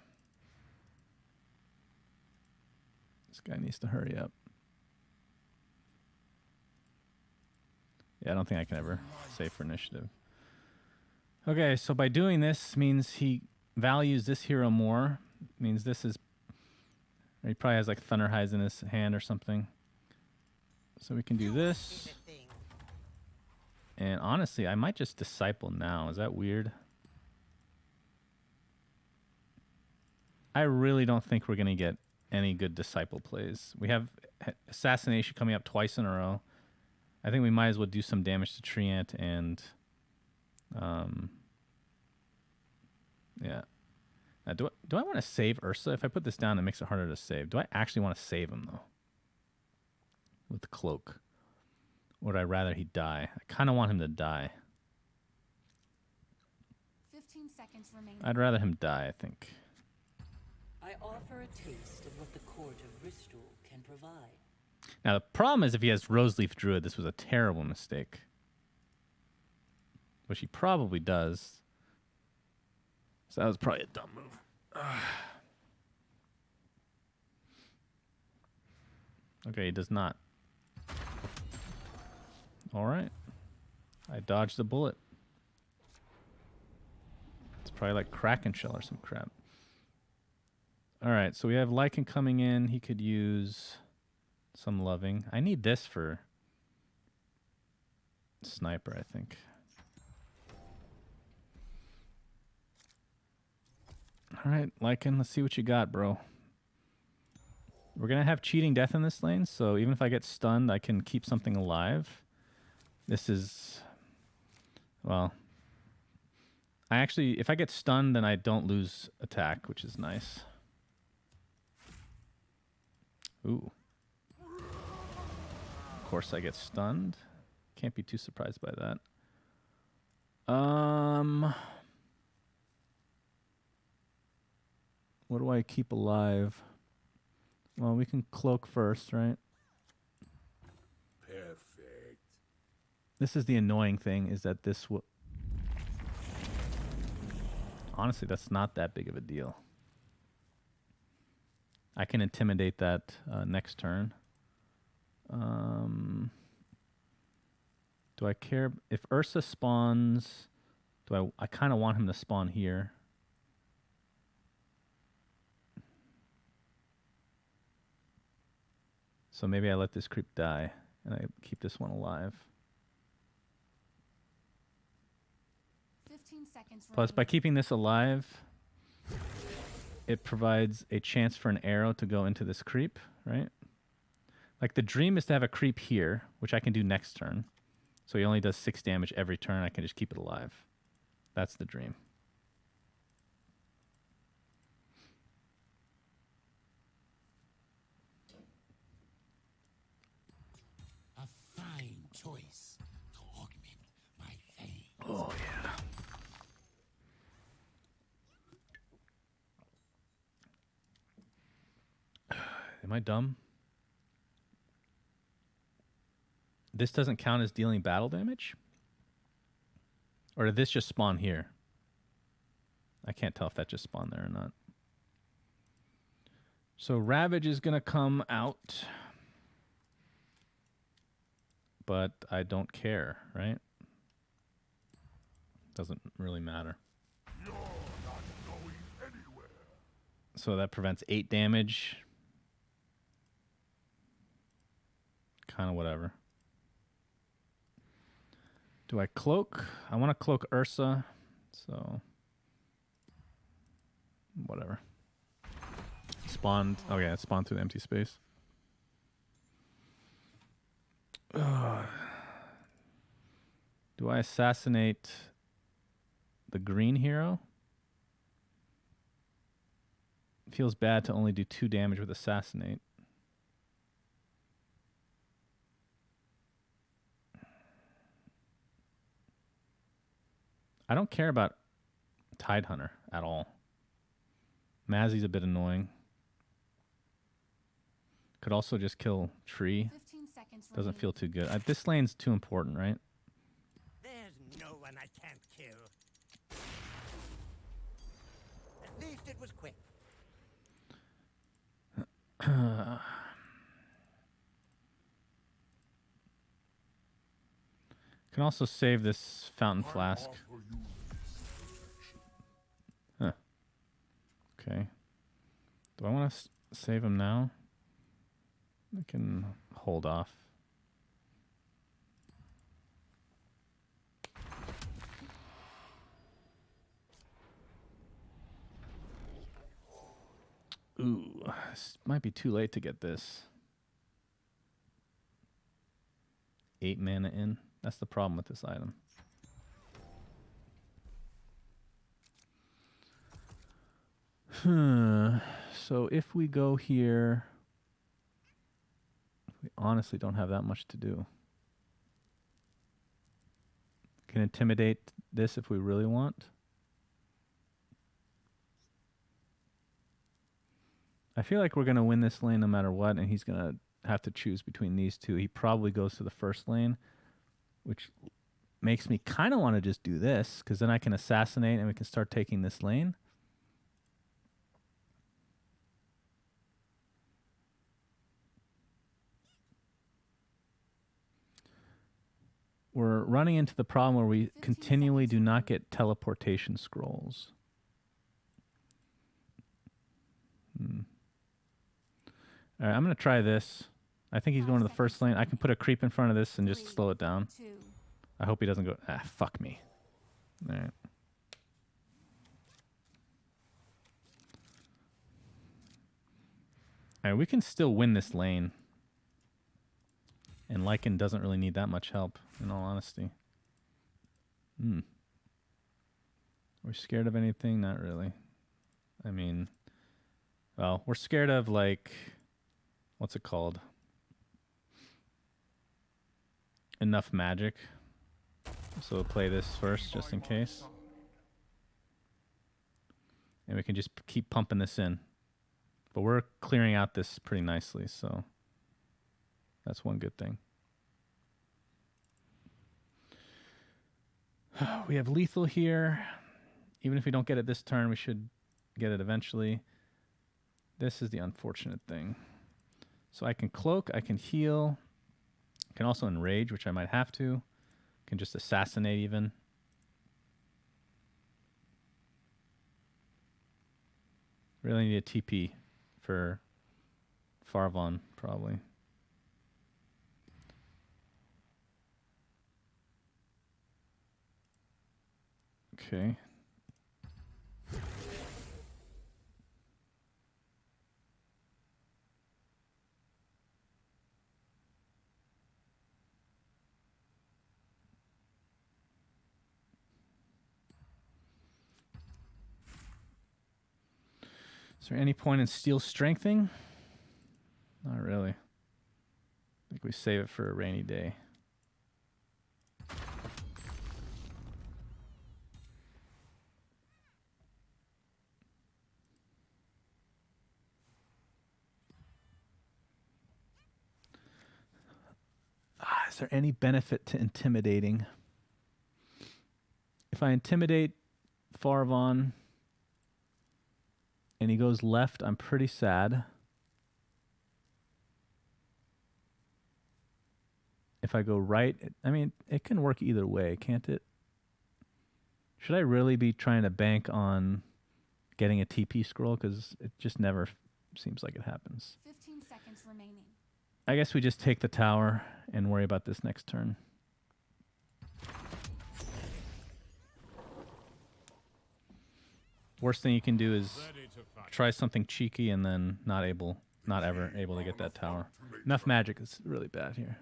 This guy needs to hurry up. Yeah, I don't think I can ever save for initiative. Okay, so by doing this means he values this hero more. Means this is... He probably has like Thunder Highs in his hand or something. So we can do this. And honestly, I might just Disciple now. Is that weird? I really don't think we're going to get any good Disciple plays. We have Assassination coming up twice in a row. I think we might as well do some damage to Treant and... yeah. Do I want to save Ursa? If I put this down, it makes it harder to save. Do I actually want to save him, though? With the cloak. Or would I rather he die? I kind of want him to die. 15 seconds remaining. I'd rather him die, I think. I offer a taste of what the court of Bristol can provide. Now, the problem is if he has Roseleaf Druid, this was a terrible mistake. Which he probably does. So that was probably a dumb move. Okay, he does not. All right. I dodged the bullet. It's probably like Kraken Shell or some crap. All right, so we have Lycan coming in. He could use some Loving. I need this for Sniper, I think. All right, Lycan, let's see what you got, bro. We're going to have cheating death in this lane, so even if I get stunned, I can keep something alive. This is... well... I actually... if I get stunned, then I don't lose attack, which is nice. Ooh. Of course I get stunned. Can't be too surprised by that. What do I keep alive? Well, we can cloak first, right? Perfect. This is the annoying thing, is that this will... honestly, that's not that big of a deal. I can intimidate that next turn. Do I care? If Ursa spawns... I kind of want him to spawn here. So maybe I let this creep die, and I keep this one alive. 15 seconds Plus, by remaining. keeping this alive, it provides a chance for an arrow to go into this creep, right? Like, the dream is to have a creep here, which I can do next turn. So he only does 6 damage every turn. I can just keep it alive. That's the dream. A fine choice to augment my fame. Oh, yeah. Am I dumb? This doesn't count as dealing battle damage? Or did this just spawn here? I can't tell if that just spawned there or not. So Ravage is going to come out. But I don't care, right? Doesn't really matter. You're not going anywhere. So that prevents 8 damage. Kind of whatever. Do I cloak? I want to cloak Ursa, so whatever. Spawned. Oh yeah, it spawned through the empty space. Do I assassinate the green hero? Feels bad to only do 2 damage with assassinate. I don't care about Tidehunter at all. Mazzy's a bit annoying. Could also just kill Tree. 15 seconds Doesn't remaining. feel too good. This lane's too important, right? There's no one I can't kill. At least it was quick. Can also save this fountain flask. Offer you Huh. Okay. Do I want to save him now? I can hold off. Ooh, this might be too late to get this. 8 mana in. That's the problem with this item. So if we go here, we honestly don't have that much to do. Can intimidate this if we really want. I feel like we're going to win this lane no matter what, and he's going to have to choose between these two. He probably goes to the first lane, which makes me kind of want to just do this, because then I can assassinate and we can start taking this lane. We're running into the problem where we continually do not get teleportation scrolls. All right, I'm going to try this. I think he's going to the first lane. I can put a creep in front of this and just slow it down. 2. I hope he doesn't go... Ah, fuck me. All right. All right, we can still win this lane. And Lycan doesn't really need that much help, in all honesty. We're scared of anything? Not really. I mean... Well, we're scared of, like... What's it called? Enough magic. So we'll play this first, just in case. And we can just keep pumping this in. But we're clearing out this pretty nicely, so... That's one good thing. We have lethal here. Even if we don't get it this turn, we should get it eventually. This is the unfortunate thing. So I can cloak, I can heal. I can also enrage, which I might have to. I can just assassinate even. Really need a TP for Farvon, probably. Okay. Is there any point in steel strengthening? Not really. I think we save it for a rainy day. Is there any benefit to intimidating? If I intimidate Farvon and he goes left, I'm pretty sad. If I go right, I mean, it can work either way, can't it? Should I really be trying to bank on getting a TP scroll? Because it just never seems like it happens. 15 seconds remaining. I guess we just take the tower and worry about this next turn. Worst thing you can do is try something cheeky and then not ever able to get that tower. Enough magic is really bad here.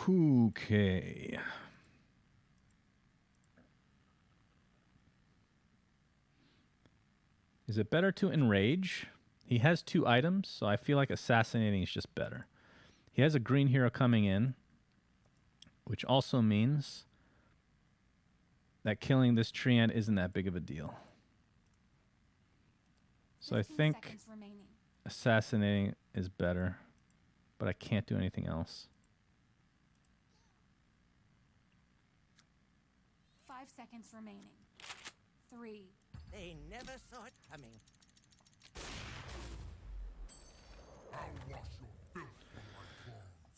Okay. Is it better to enrage? He has 2 items, so I feel like assassinating is just better. He has a green hero coming in, which also means that killing this treant isn't that big of a deal. So I think assassinating is better, but I can't do anything else. 5 seconds remaining. 3. They never saw it coming.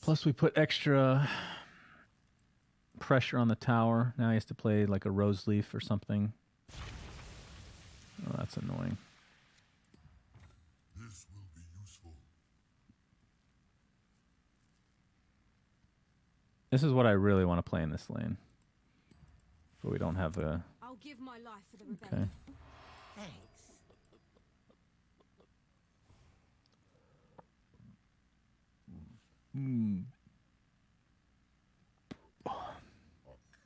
Plus we put extra pressure on the tower. Now he has to play like a rose leaf or something. Oh, that's annoying. This will be useful. This is what I really want to play in this lane. But we don't have a... I'll give my life for the Okay. rebellion. Thanks.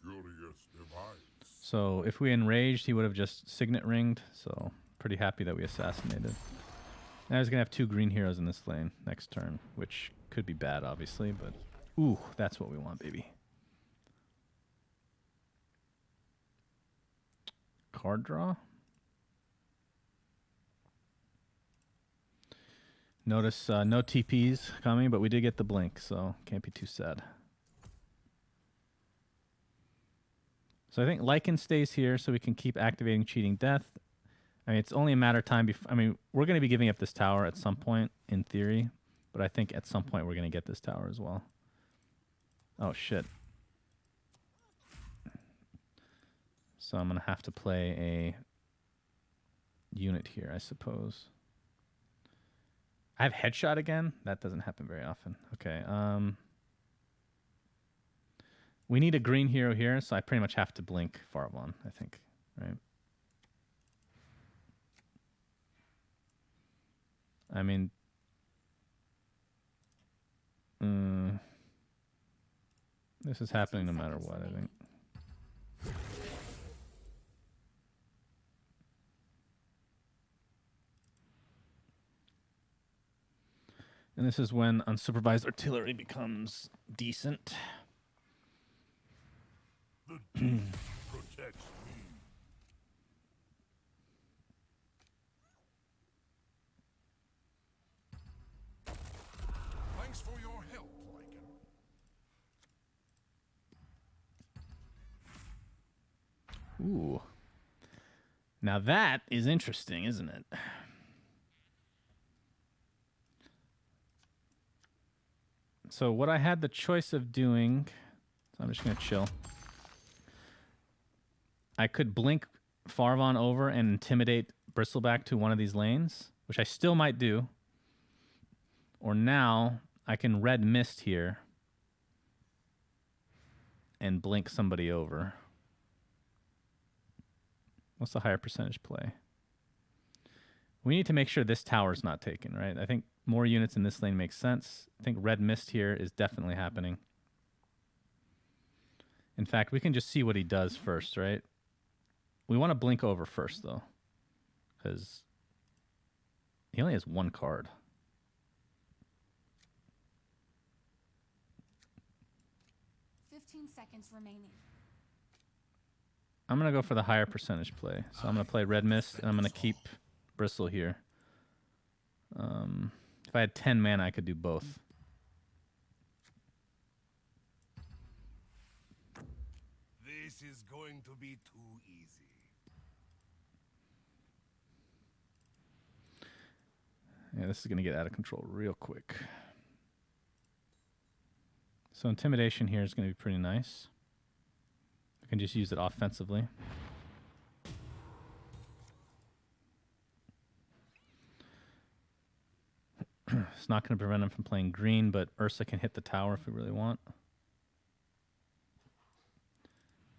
Curious device. So if we enraged, he would have just signet ringed. So pretty happy that we assassinated. Now he's going to have 2 green heroes in this lane next turn, which could be bad, obviously. But, ooh, that's what we want, baby. Card draw. Notice no TPs coming, but we did get the blink, so can't be too sad. So I think Lycan stays here so we can keep activating Cheating Death. I mean, it's only a matter of time before... I mean, we're going to be giving up this tower at some point, in theory. But I think at some point we're going to get this tower as well. Oh, shit. So I'm going to have to play a unit here, I suppose. I have headshot again? That doesn't happen very often. Okay, we need a green hero here, so I pretty much have to blink Farvon, I think, right? I mean... this is happening no matter what, I think. And this is when unsupervised artillery becomes decent. The deep protects me. Thanks for your help, Lycan. Ooh. Now that is interesting, isn't it? So what I had the choice of doing, so I'm just going to chill. I could blink Farvon over and intimidate Bristleback to one of these lanes, which I still might do. Or now I can red mist here and blink somebody over. What's the higher percentage play? We need to make sure this tower's not taken, right? I think more units in this lane makes sense. I think red mist here is definitely happening. In fact, we can just see what he does first, right? We want to blink over first, though, because he only has 1 card. Seconds remaining. I'm going to go for the higher percentage play. So I'm going to play red mist, and I'm going to keep Bristle here. If I had 10 mana, I could do both. This is going to be too easy. Yeah, this is going to get out of control real quick. So intimidation here is going to be pretty nice. I can just use it offensively. It's not going to prevent him from playing green, but Ursa can hit the tower if we really want.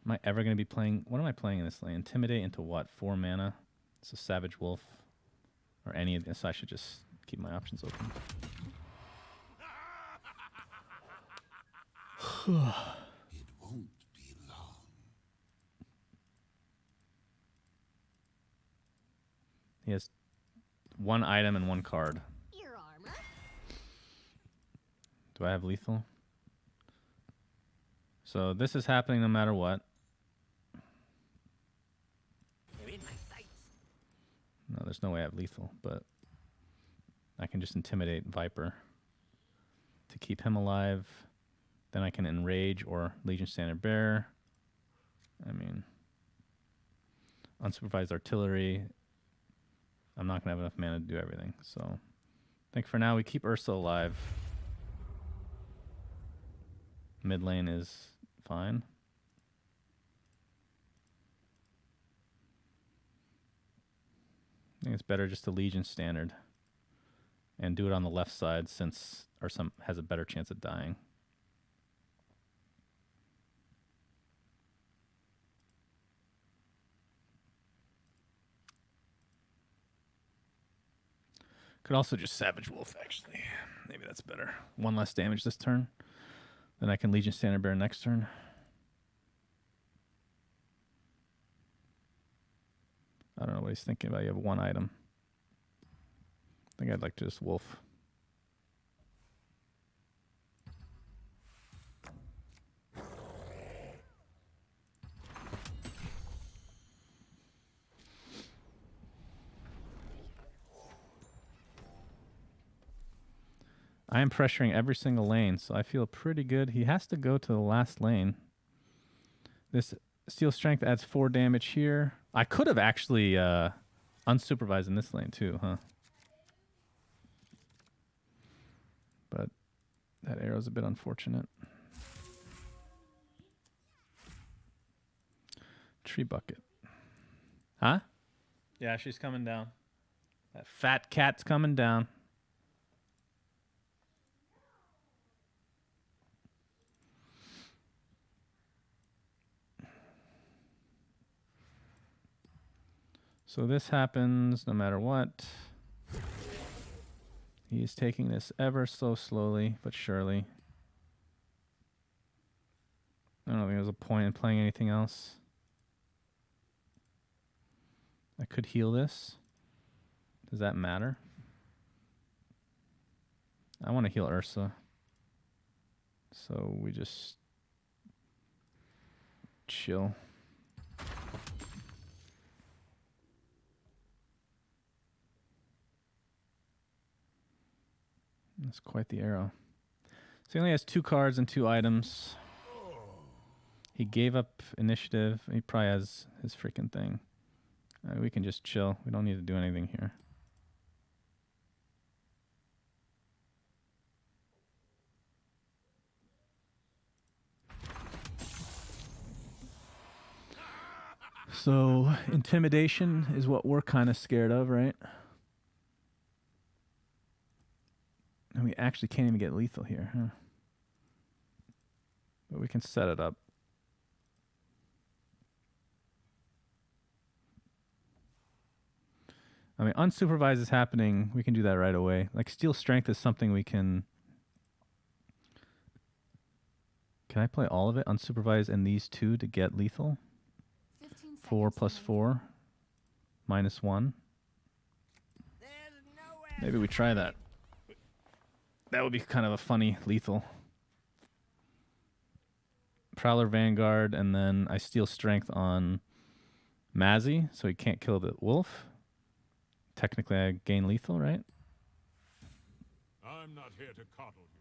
Am I ever going to be playing... What am I playing in this lane? Intimidate into what? 4 mana? It's a Savage Wolf. Or any of this. So I should just keep my options open. It won't be long. He has 1 item and 1 card. Your armor. Do I have lethal? So this is happening no matter what. You're in my sights. No, there's no way I have lethal, but I can just intimidate Viper to keep him alive. Then I can enrage or Legion Standard Bearer. I mean, unsupervised artillery. I'm not going to have enough mana to do everything. So I think for now we keep Ursa alive. Mid lane is fine. think it's better just to Legion Standard and do it on the left side since or some has a better chance of dying. Could also just Savage Wolf, actually. Maybe that's better. 1 less damage this turn. Then I can Legion Standard Bear next turn. I don't know what he's thinking about. You have 1 item. I think I'd like to just Wolf. I am pressuring every single lane, so I feel pretty good. He has to go to the last lane. This Steel Strength adds 4 damage here. I could have actually unsupervised in this lane too, huh? But that arrow's a bit unfortunate. Tree Bucket. Huh? Yeah, she's coming down. That fat cat's coming down. So this happens no matter what. He's taking this ever so slowly, but surely. I don't think there's a point in playing anything else. I could heal this. Does that matter? I want to heal Ursa. So we just chill. That's quite the arrow. So he only has 2 cards and 2 items. He gave up initiative. He probably has his freaking thing. We can just chill. We don't need to do anything here. So intimidation is what we're kind of scared of, right? And we actually can't even get lethal here, huh? But we can set it up. I mean, unsupervised is happening. We can do that right away. Like, Steel Strength is something we can... Can I play all of it? Unsupervised and these 2 to get lethal? 4 plus 4. Minus 1. Maybe we try that. That would be kind of a funny lethal. Prowler Vanguard, and then I Steel Strength on Mazzy, so he can't kill the wolf. Technically, I gain lethal, right? I'm not here to coddle you.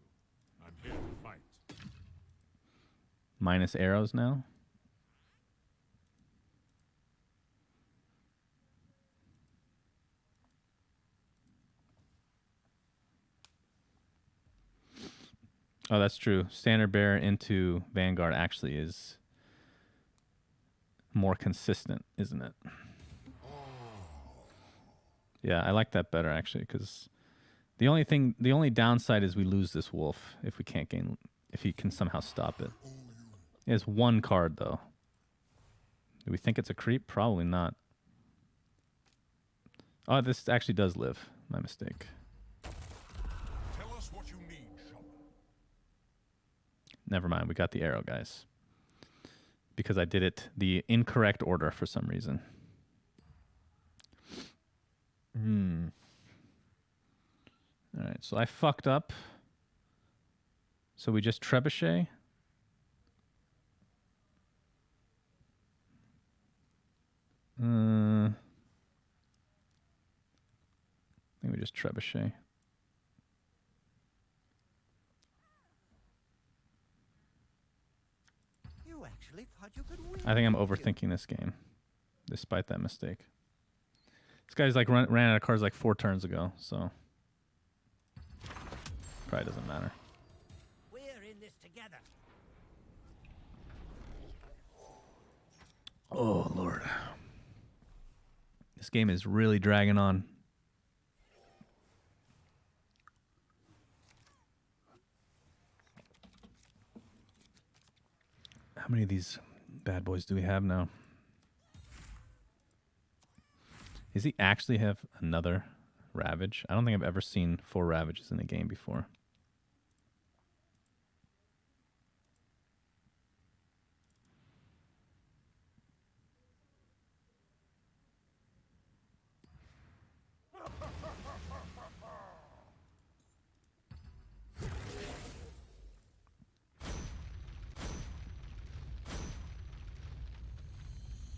I'm here to fight. Minus arrows now. Oh, that's true. Standard Bearer into Vanguard actually is more consistent, isn't it? Yeah, I like that better actually, because the only downside is we lose this wolf if we can't gain, if he can somehow stop it. He has 1 card though. Do we think it's a creep? Probably not. Oh, this actually does live. My mistake. Tell us what you need, Shaman. Never mind. We got the arrow, guys. Because I did it the incorrect order for some reason. All right, so I fucked up. So we just trebuchet. I think we just trebuchet. You actually thought you could win. I think I'm overthinking this game, despite that mistake. This guy's like ran out of cards like 4 turns ago, so probably doesn't matter. We're in this together. Oh Lord, This game is really dragging on. How many of these bad boys do we have now? Does he actually have another Ravage? I don't think I've ever seen 4 Ravages in a game before.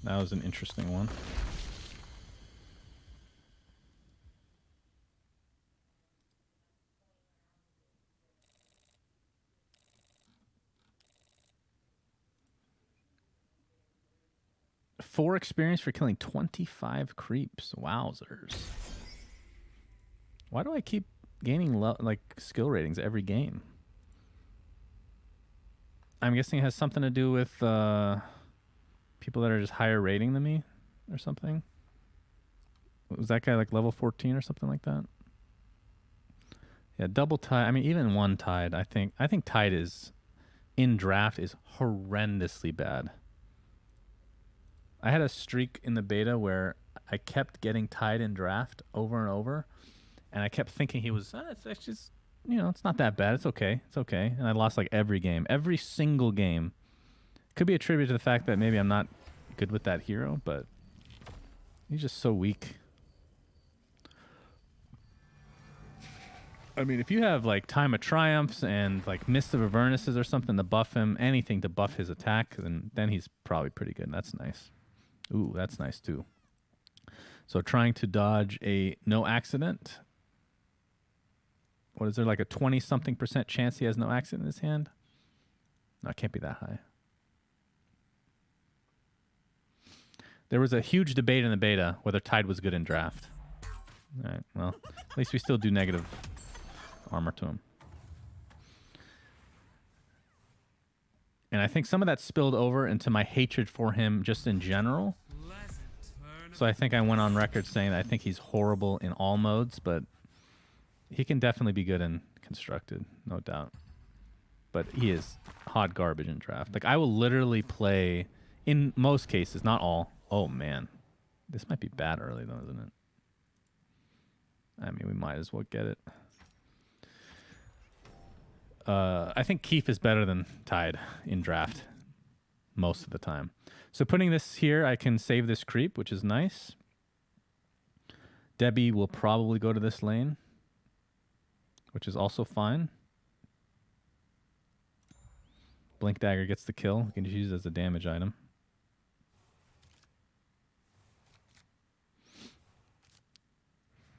That was an interesting one. Four experience for killing 25 creeps. Wowzers. Why do I keep gaining like skill ratings every game? I'm guessing it has something to do with people that are just higher rating than me or something. Was that guy like level 14 or something like that? Yeah, double tide. I mean, even one tide. I think tide is in draft is horrendously bad. I had a streak in the beta where I kept getting tied in draft over and over, and I kept thinking he was, it's just, you know, it's not that bad. It's okay. It's okay. And I lost like every game, every single game. Could be attributed to the fact that maybe I'm not good with that hero, but he's just so weak. I mean, if you have like Time of Triumphs and like Mist of Avernesses or something to buff him, anything to buff his attack, then he's probably pretty good. That's nice. Ooh, that's nice too. So trying to dodge a no accident. What is there, like a 20-something% chance he has no accident in his hand? No, it can't be that high. There was a huge debate in the beta whether Tide was good in draft. All right, well, at least we still do negative armor to him. And I think some of that spilled over into my hatred for him just in general. So I think I went on record saying that I think he's horrible in all modes, but he can definitely be good in constructed, no doubt. But he is hot garbage in draft. Like, I will literally play, in most cases, not all. Oh, man. This might be bad early, though, isn't it? I mean, we might as well get it. I think Keith is better than Tide in draft most of the time. So putting this here, I can save this creep, which is nice. Debbie will probably go to this lane, which is also fine. Blink Dagger gets the kill. We can just use it as a damage item.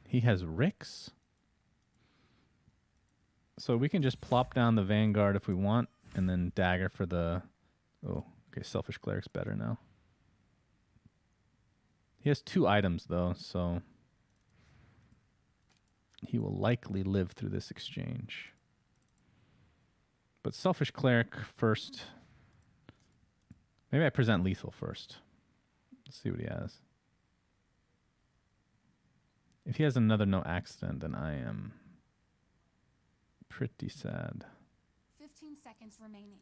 He has Ricks. So we can just plop down the Vanguard if we want, and then Dagger for the... Oh, okay, Selfish Cleric's better now. He has 2 items, though, so... he will likely live through this exchange. But Selfish Cleric first. Maybe I present Lethal first. Let's see what he has. If he has another no accident, then I am... pretty sad. 15 seconds remaining.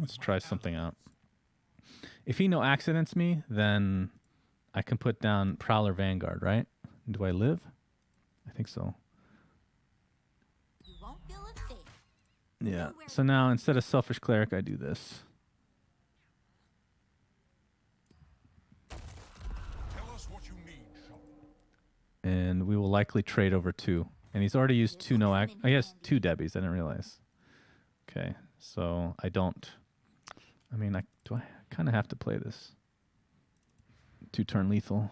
Let's try something out. If he no accidents me, then I can put down Prowler Vanguard, right? Do I live? I think so. You won't feel a thing. Yeah. So now instead of Selfish Cleric, I do this. And we will likely trade over 2. And he's already used 2 no act. Oh, he has 2 Debbies. I didn't realize. Okay, so I don't. I mean, I kind of have to play this 2-turn lethal.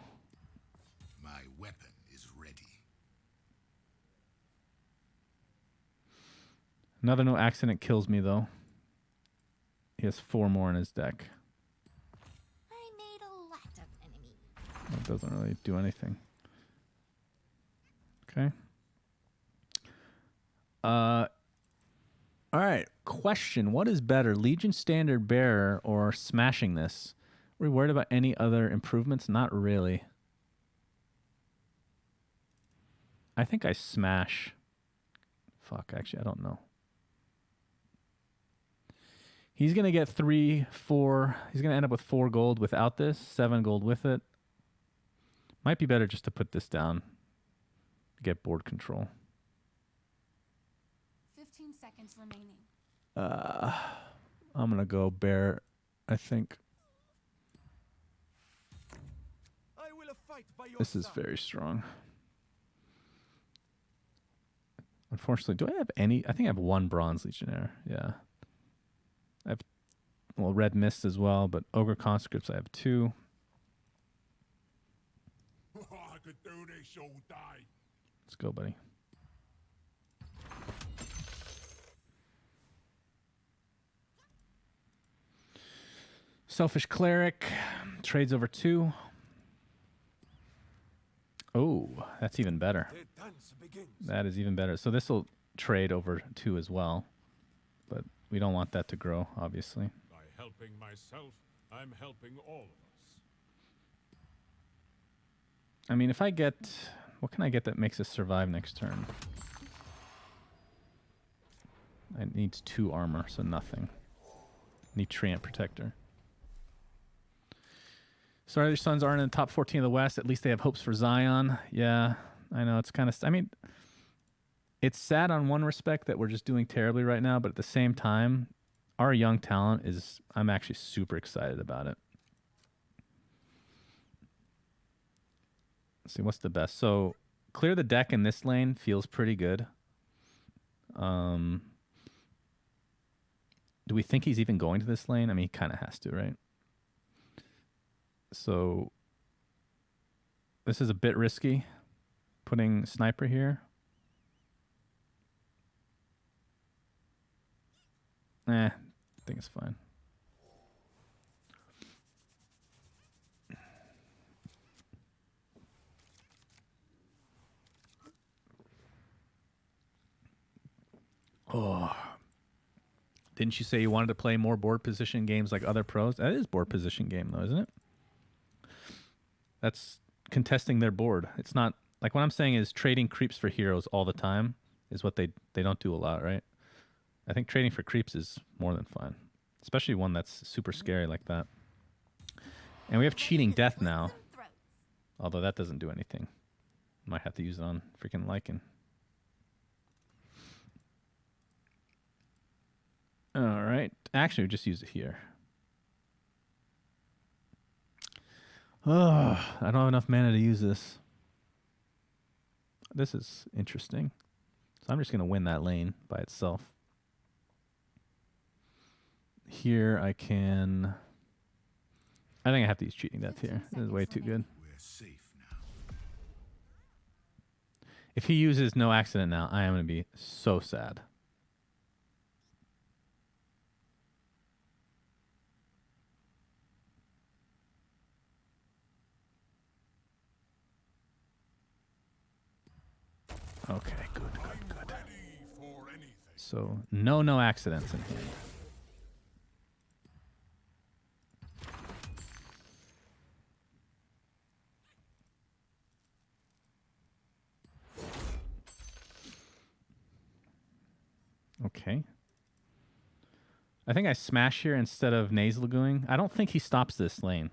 My weapon is ready. Another no accident kills me though. He has 4 more in his deck. I made a lot of enemies. That doesn't really do anything. Okay. All right. question. What is better, Legion Standard Bearer or smashing this? Are we worried about any other improvements? Not really. I think I smash. Fuck, actually, I don't know. He's going to get 3, 4. He's going to end up with 4 gold without this, 7 gold with it. Might be better just to put this down. Get board control. 15 seconds remaining. I'm going to go bear, I think. I will fight by your This is very strong. Unfortunately, do I have any? I think I have 1 Bronze Legionnaire. Yeah. I have, well, Red Mist as well, but Ogre Conscripts I have 2. Let's go, buddy. Selfish Cleric. Trades over 2. Oh, that's even better. The dance begins. That is even better. So this will trade over 2 as well. But we don't want that to grow, obviously. By helping myself, I'm helping all of us. I mean, if I get... What can I get that makes us survive next turn? I need 2 armor, so nothing. Need Treant Protector. Sorry, their sons aren't in the top 14 of the West. At least they have hopes for Zion. Yeah, I know. It's kind of... I mean, it's sad on one respect that we're just doing terribly right now, but at the same time, our young talent is... I'm actually super excited about it. Let's see, what's the best? So, clear the deck in this lane feels pretty good. Do we think he's even going to this lane? I mean, he kind of has to, right? So, this is a bit risky, putting Sniper here. I think it's fine. Oh. Didn't you say you wanted to play more board position games like other pros? That is board position game, though, isn't it? That's contesting their board. It's not... Like, what I'm saying is trading creeps for heroes all the time is what they don't do a lot, right? I think trading for creeps is more than fun. Especially one that's super scary like that. And we have cheating death now. Although that doesn't do anything. Might have to use it on freaking Lycan. Alright. Actually, we just use it here. Oh, I don't have enough mana to use this. This is interesting. So I'm just going to win that lane by itself. Here I can... I think I have to use cheating death here. This is way too good. We're safe now. If he uses no accident now, I am going to be so sad. Okay, good. So, no accidents in here. Okay. I think I smash here instead of nasal gooing. I don't think he stops this lane.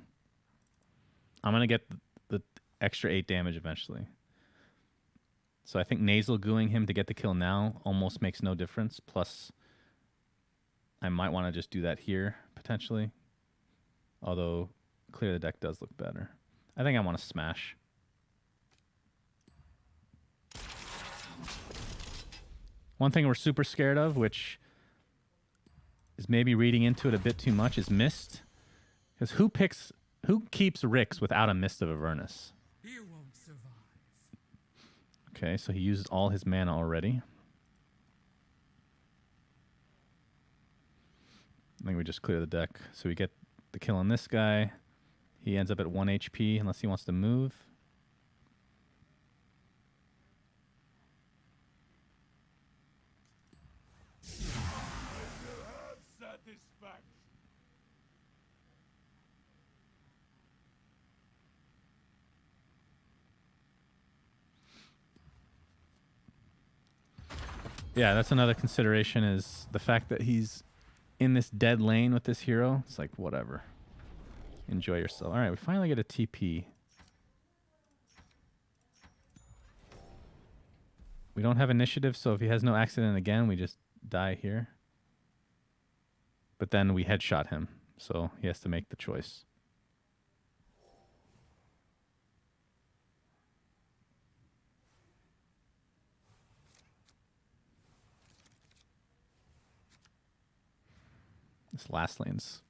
I'm going to get the extra 8 damage eventually. So I think nasal gooing him to get the kill now almost makes no difference. Plus, I might want to just do that here, potentially. Although, clear the deck does look better. I think I want to smash. One thing we're super scared of, which is maybe reading into it a bit too much, is Mist. Because who keeps Rix without a Mist of Avernus? You won't survive. Okay, so he used all his mana already. I think we just clear the deck. So we get the kill on this guy. He ends up at 1 HP unless he wants to move. satisfaction. Yeah, that's another consideration is the fact that he's in this dead lane with this hero. It's like, whatever. Enjoy yourself. All right, we finally get a TP. We don't have initiative, so if he has no accident again, we just die here. But then we headshot him, so he has to make the choice. This last lane's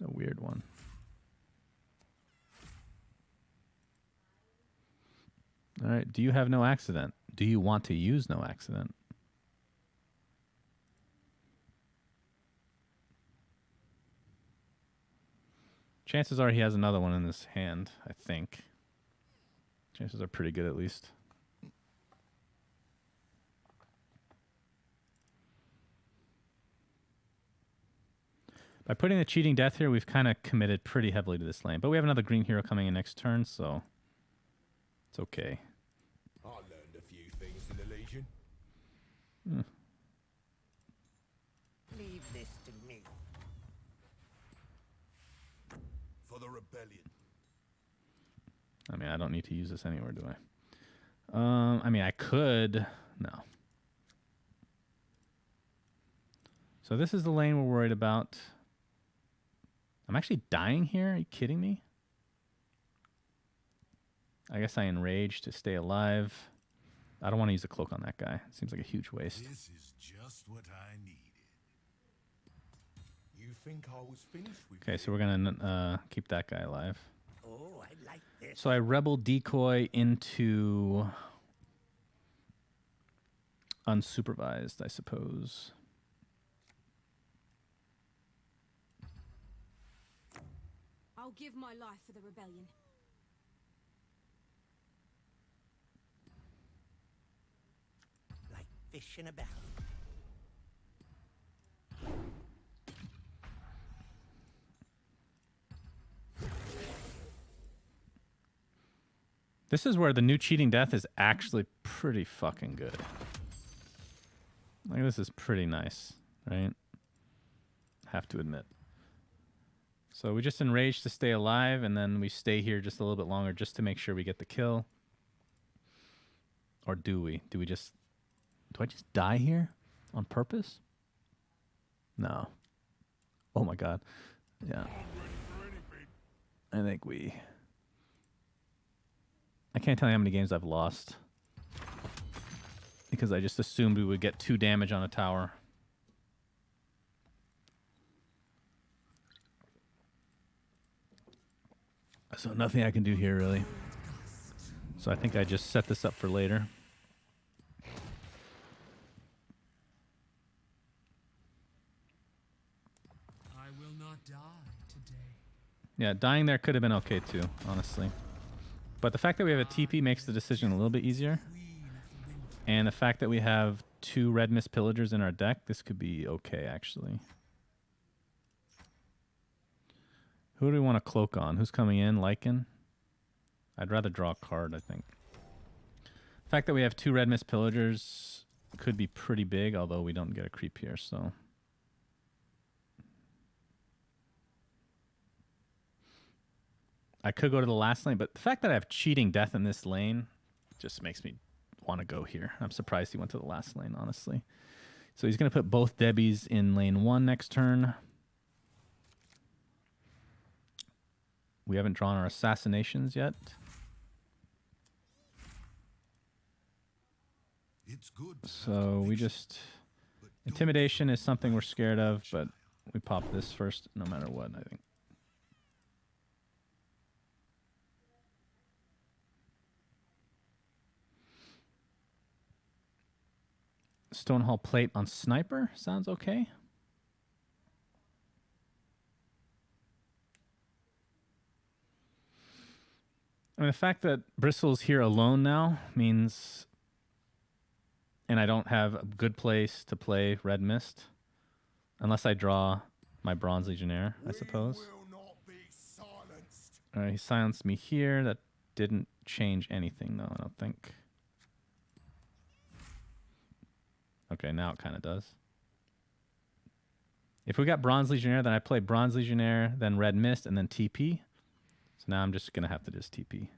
a weird one. All right, do you have no accident? Do you want to use no accident? Chances are he has another one in his hand, I think. Chances are pretty good at least. By putting the cheating death here, we've kind of committed pretty heavily to this lane. But we have another green hero coming in next turn, so it's okay. I learned a few things in the Legion. Leave this to me. For the rebellion. I mean, I don't need to use this anywhere, do I? I mean, I could. No. So this is the lane we're worried about. I'm actually dying here? Are you kidding me? I guess I enrage to stay alive. I don't want to use a cloak on that guy. It seems like a huge waste. This is just what I needed. You think I was finished with Okay, so we're going to keep that guy alive. Oh, I like this. So I rebel decoy into unsupervised, I suppose. I'll give my life for the rebellion. Like fish in a barrel. This is where the new cheating death is actually pretty fucking good. Like, this is pretty nice, right? Have to admit. So we just enrage to stay alive, and then we stay here just a little bit longer just to make sure we get the kill. Or do we? Do we just... Do I just die here on purpose? No. Oh my god. Yeah. I think we... I can't tell you how many games I've lost. Because I just assumed we would get 2 damage on a tower. So nothing I can do here, really. So I think I just set this up for later. I will not die today. Yeah, dying there could have been okay too, honestly. But the fact that we have a TP makes the decision a little bit easier. And the fact that we have 2 red mist pillagers in our deck, this could be okay, actually. Who do we want to cloak on? Who's coming in? Lycan? I'd rather draw a card, I think. The fact that we have 2 red mist pillagers could be pretty big, although we don't get a creep here, so... I could go to the last lane, but the fact that I have cheating death in this lane just makes me want to go here. I'm surprised he went to the last lane, honestly. So he's going to put both Debbies in lane 1 next turn. We haven't drawn our assassinations yet. It's good. So we just... Intimidation is something we're scared of, but we pop this first no matter what, I think. Stonehall plate on sniper sounds okay. I mean, the fact that Bristle's here alone now means, and I don't have a good place to play Red Mist, Unless I draw my Bronze Legionnaire, I suppose. Will not be silenced. Alright, he silenced me here. That didn't change anything, though, I don't think. Okay, now it kind of does. If we got Bronze Legionnaire, then I play Bronze Legionnaire, then Red Mist, and then TP. So now I'm just going to have to just TP.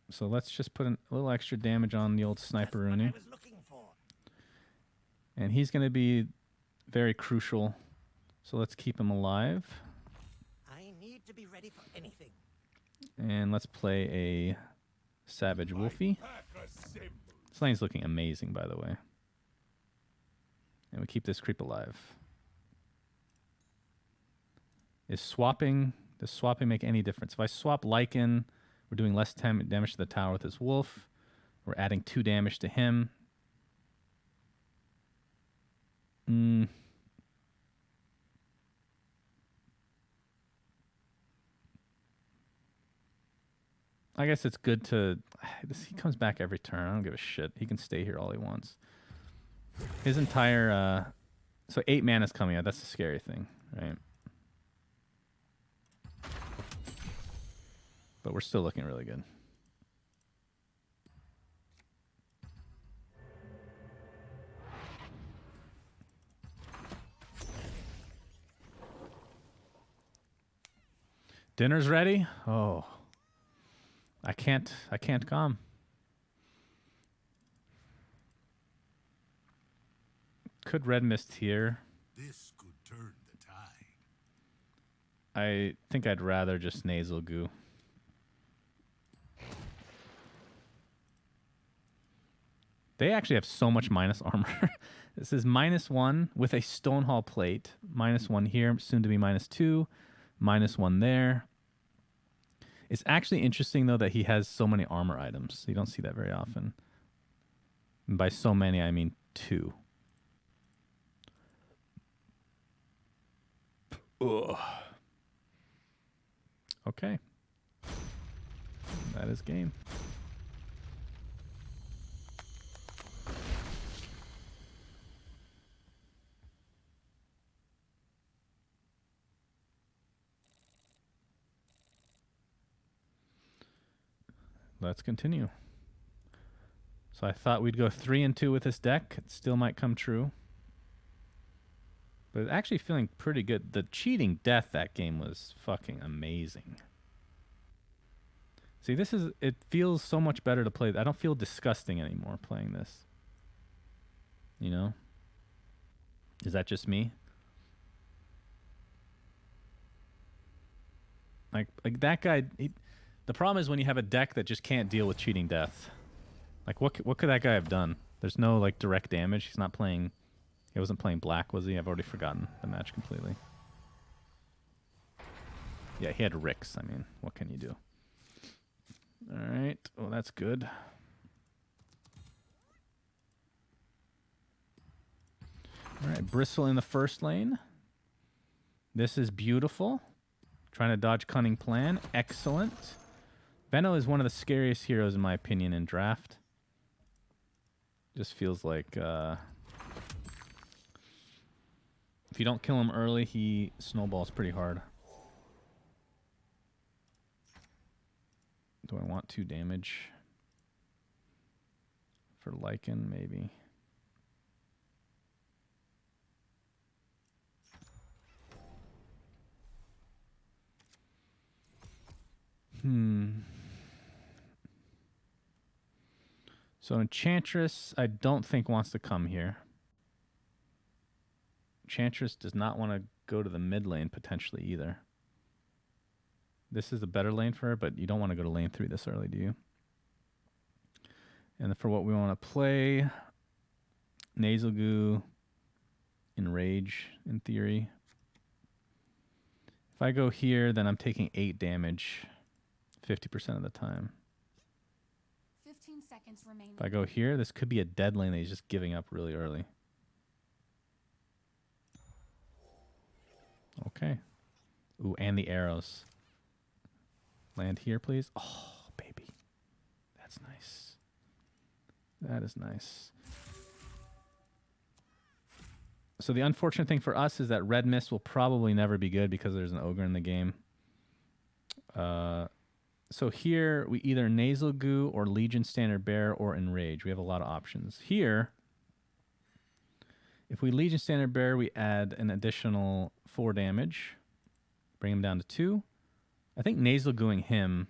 So let's just put a little extra damage on the old Sniper That's what I Rooney. was looking for. And he's going to be very crucial. So let's keep him alive. I need to be ready for anything. And let's play a Savage Wolfie. Pack assembled. This lane's looking amazing, by the way. And we keep this creep alive. Does swapping make any difference? If I swap Lycan, we're doing less damage to the tower with his wolf. We're adding 2 damage to him. I guess it's good to... He comes back every turn. I don't give a shit. He can stay here all he wants. His entire... so 8 mana's coming out. That's the scary thing, right? But we're still looking really good. Dinner's ready? Oh. I can't come. Could Red Mist here. This could turn the tide. I think I'd rather just Nasal Goo. They actually have so much minus armor. This is -1 with a Stonehall plate. -1 here, soon to be -2. -1 there. It's actually interesting, though, that he has so many armor items. You don't see that very often. And by so many, I mean 2. Ugh. Okay. That is game. Let's continue. So I thought we'd go 3-2 with this deck. It still might come true. But actually feeling pretty good. The cheating death that game was fucking amazing. See, it feels so much better to play. I don't feel disgusting anymore playing this. You know? Is that just me? Like that guy... The problem is when you have a deck that just can't deal with cheating death. Like, what could that guy have done? There's no, like, direct damage. He's not playing... He wasn't playing black, was he? I've already forgotten the match completely. Yeah, he had Ricks. I mean, what can you do? All right. Well, that's good. All right, Bristle in the first lane. This is beautiful. Trying to dodge Cunning Plan. Excellent. Venno is one of the scariest heroes, in my opinion, in draft. Just feels like... if you don't kill him early, he snowballs pretty hard. Do I want 2 damage? For Lycan, maybe. So Enchantress, I don't think wants to come here. Enchantress does not want to go to the mid lane potentially either. This is a better lane for her, but you don't want to go to lane 3 this early, do you? And for what we want to play, Nasal Goo, Enrage, in theory. If I go here, then I'm taking 8 damage 50% of the time. 15 seconds remaining. If I go here, this could be a dead lane that he's just giving up really early. Okay. Ooh, and the arrows. Land here, please. Oh, baby. That's nice. That is nice. So the unfortunate thing for us is that Red Mist will probably never be good because there's an ogre in the game. So here we either Nasal Goo or Legion Standard Bearer or Enrage. We have a lot of options. Here, if we Legion Standard Bearer, we add an additional 4 damage. Bring him down to 2. I think Nasal Gooing him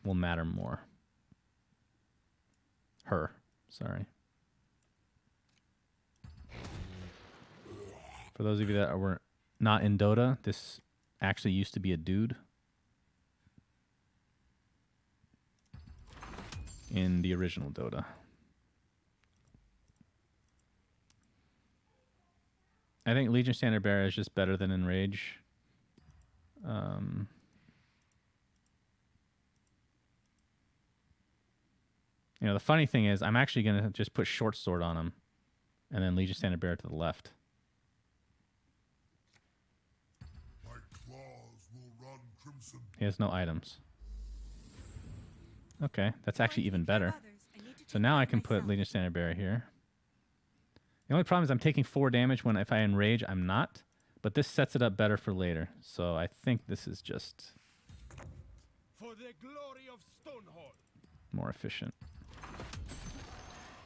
will matter more. Her, sorry. For those of you that were not in Dota, this actually used to be a dude in the original Dota. I think Legion Standard Bearer is just better than Enrage. You know, the funny thing is, I'm actually going to just put Short Sword on him and then Legion Standard Bearer to the left. My claws will run crimson. He has no items. Okay, that's actually even better. So now I can put Legion Standard Bearer here. The only problem is I'm taking 4 damage when if I Enrage, I'm not. But this sets it up better for later. So I think this is just For the glory of Stonehold. more efficient.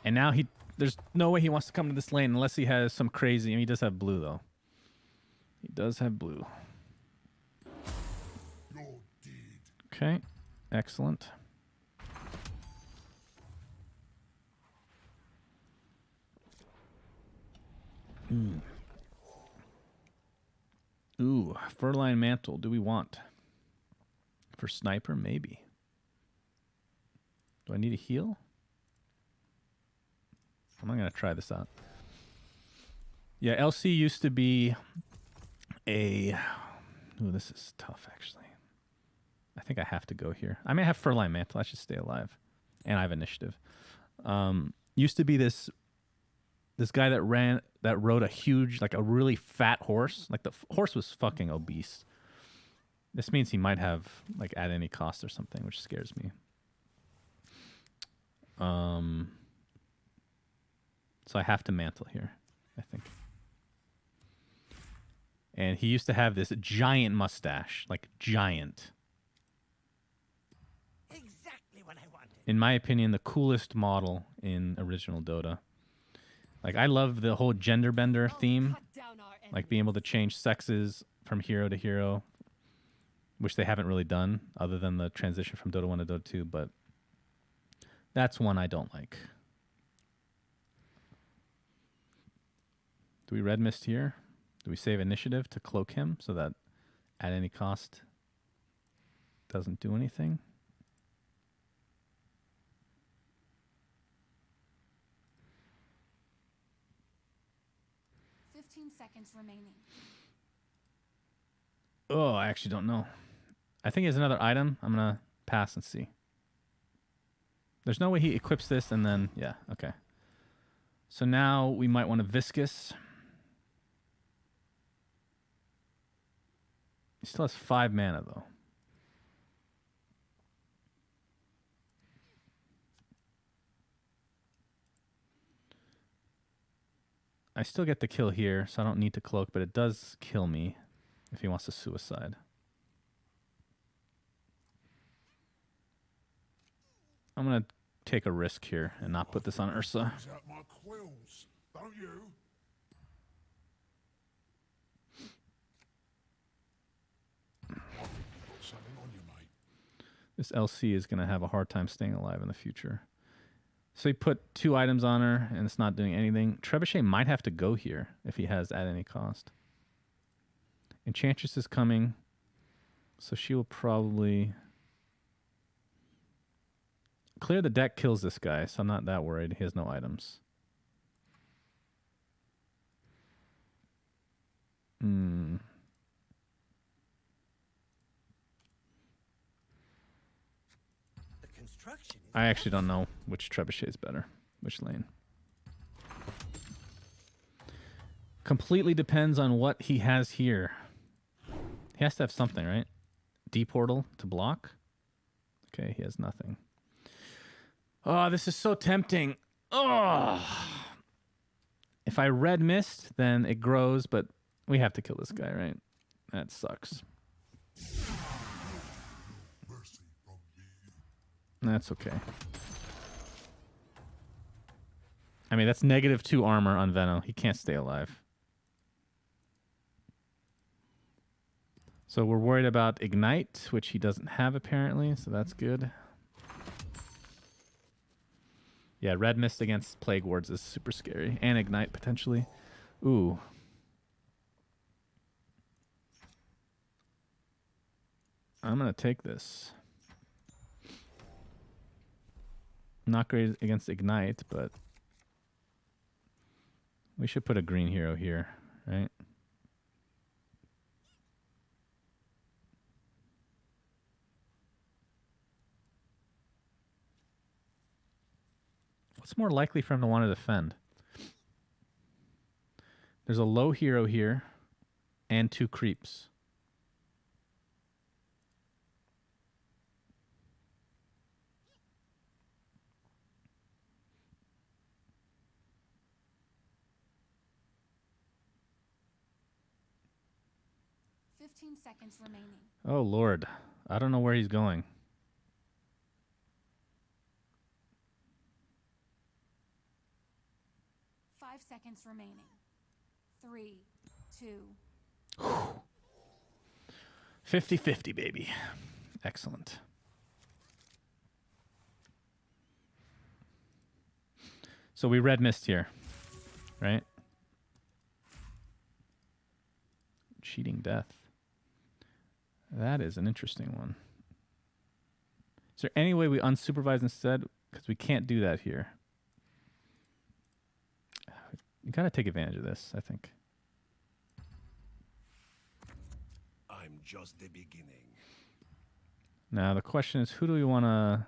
And now there's no way he wants to come to this lane unless he has some crazy... I mean, he does have blue, though. He does have blue. Your deed. Okay, excellent. Ooh, Furline Mantle, do we want? For Sniper, maybe. Do I need a heal? I'm not going to try this out. Yeah, LC used to be a... Ooh, this is tough, actually. I think I have to go here. I may have Furline Mantle. I should stay alive. And I have Initiative. Used to be this guy that rode a huge, like a really fat horse. Like the horse was fucking obese. This means he might have like at any cost or something, which scares me. So I have to Mantle here, I think. And he used to have this giant mustache, like giant. Exactly what I wanted. In my opinion, the coolest model in original Dota. Like, I love the whole gender bender theme. Like, being able to change sexes from hero to hero. Which they haven't really done, other than the transition from Dota 1 to Dota 2. But that's one I don't like. Do we Red Mist here? Do we save Initiative to cloak him so that at any cost doesn't do anything? Seconds remaining. Oh, I actually don't know. I think he has another item. I'm going to pass and see. There's no way he equips this and then... Yeah, okay. So now we might want to Viscous. He still has 5 mana, though. I still get the kill here, so I don't need to cloak, but it does kill me if he wants to suicide. I'm going to take a risk here and not put this on Ursa. Brings out my quills, don't you? I think you've got something on you, mate. This LC is going to have a hard time staying alive in the future. So he put 2 items on her, and it's not doing anything. Trebuchet might have to go here if he has at any cost. Enchantress is coming, so she will probably... Clear the deck kills this guy, so I'm not that worried. He has no items. I actually don't know which Trebuchet is better. Which lane. Completely depends on what he has here. He has to have something, right? D-Portal to block? Okay, he has nothing. Oh, this is so tempting. Oh! If I red mist, then it grows, but we have to kill this guy, right? That sucks. That's okay. I mean, that's -2 armor on Venno. He can't stay alive. So we're worried about Ignite, which he doesn't have apparently, so that's good. Yeah, Red Mist against Plague Wards is super scary. And Ignite, potentially. Ooh. I'm going to take this. Not great against Ignite, but we should put a green hero here, right? What's more likely for him to want to defend? There's a low hero here and 2 creeps. Seconds remaining. Oh, Lord. I don't know where he's going. Five seconds remaining. 3, 2. 50-50, baby. Excellent. So we red mist here, right? Cheating death. That is an interesting one. Is there any way we unsupervise instead? Because we can't do that here. You gotta take advantage of this, I think. I'm just the beginning. Now the question is, who do we want to...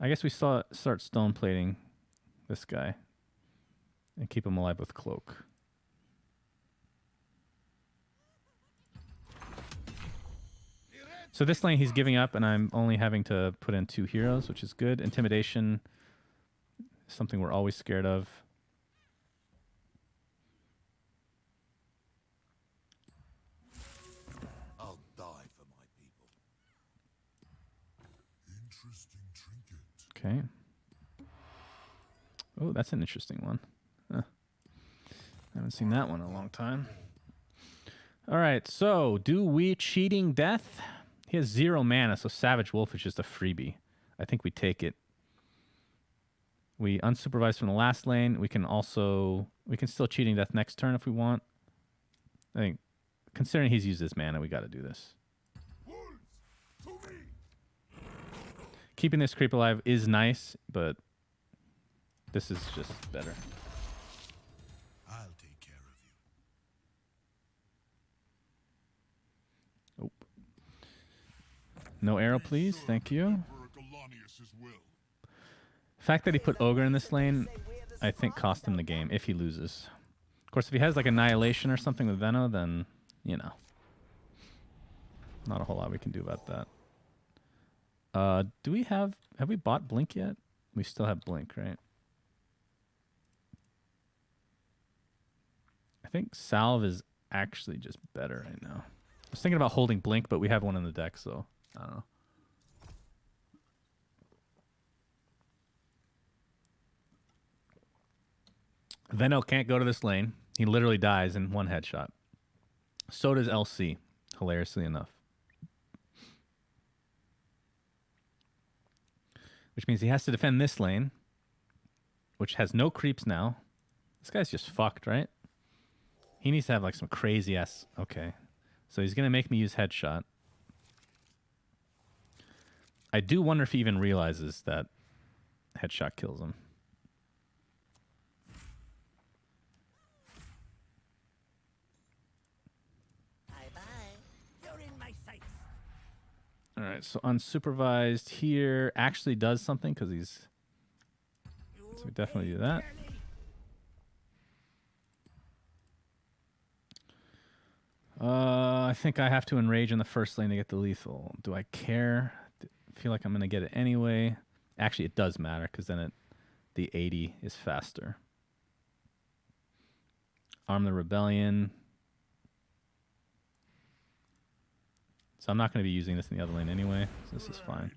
I guess we start stone plating this guy and keep him alive with cloak. So this lane he's giving up, and I'm only having to put in 2 heroes, which is good. Intimidation is something we're always scared of. I'll die for my people. Interesting trinket. Okay. Oh, that's an interesting one. Huh. I haven't seen that one in a long time. All right, so do we cheating death? He has 0 mana, so Savage Wolf is just a freebie. I think we take it. We unsupervise from the last lane. We can still cheating death next turn if we want. I think, considering he's used his mana, we got to do this. Keeping this creep alive is nice, but this is just better. I'll take care of you. Oh. No arrow, please. Thank you. The fact that he put Ogre in this lane, I think cost him the game if he loses. Of course, if he has like Annihilation or something with Venno, then, you know. Not a whole lot we can do about that. Do we have we bought Blink yet? We still have Blink, right? I think Salve is actually just better right now. I was thinking about holding Blink, but we have one in the deck, so I don't know. Venno can't go to this lane. He literally dies in 1 headshot. So does LC, hilariously enough. Which means he has to defend this lane, which has no creeps now. This guy's just fucked, right? He needs to have like some crazy ass... Okay. So he's going to make me use headshot. I do wonder if he even realizes that headshot kills him. You're in my sights. All right, so unsupervised here actually does something because he's... So we definitely do that. I think I have to enrage in the first lane to get the lethal. Do I care? I feel like I'm going to get it anyway. Actually, it does matter because then the 80 is faster. Arm the Rebellion. So I'm not going to be using this in the other lane anyway. So this is fine.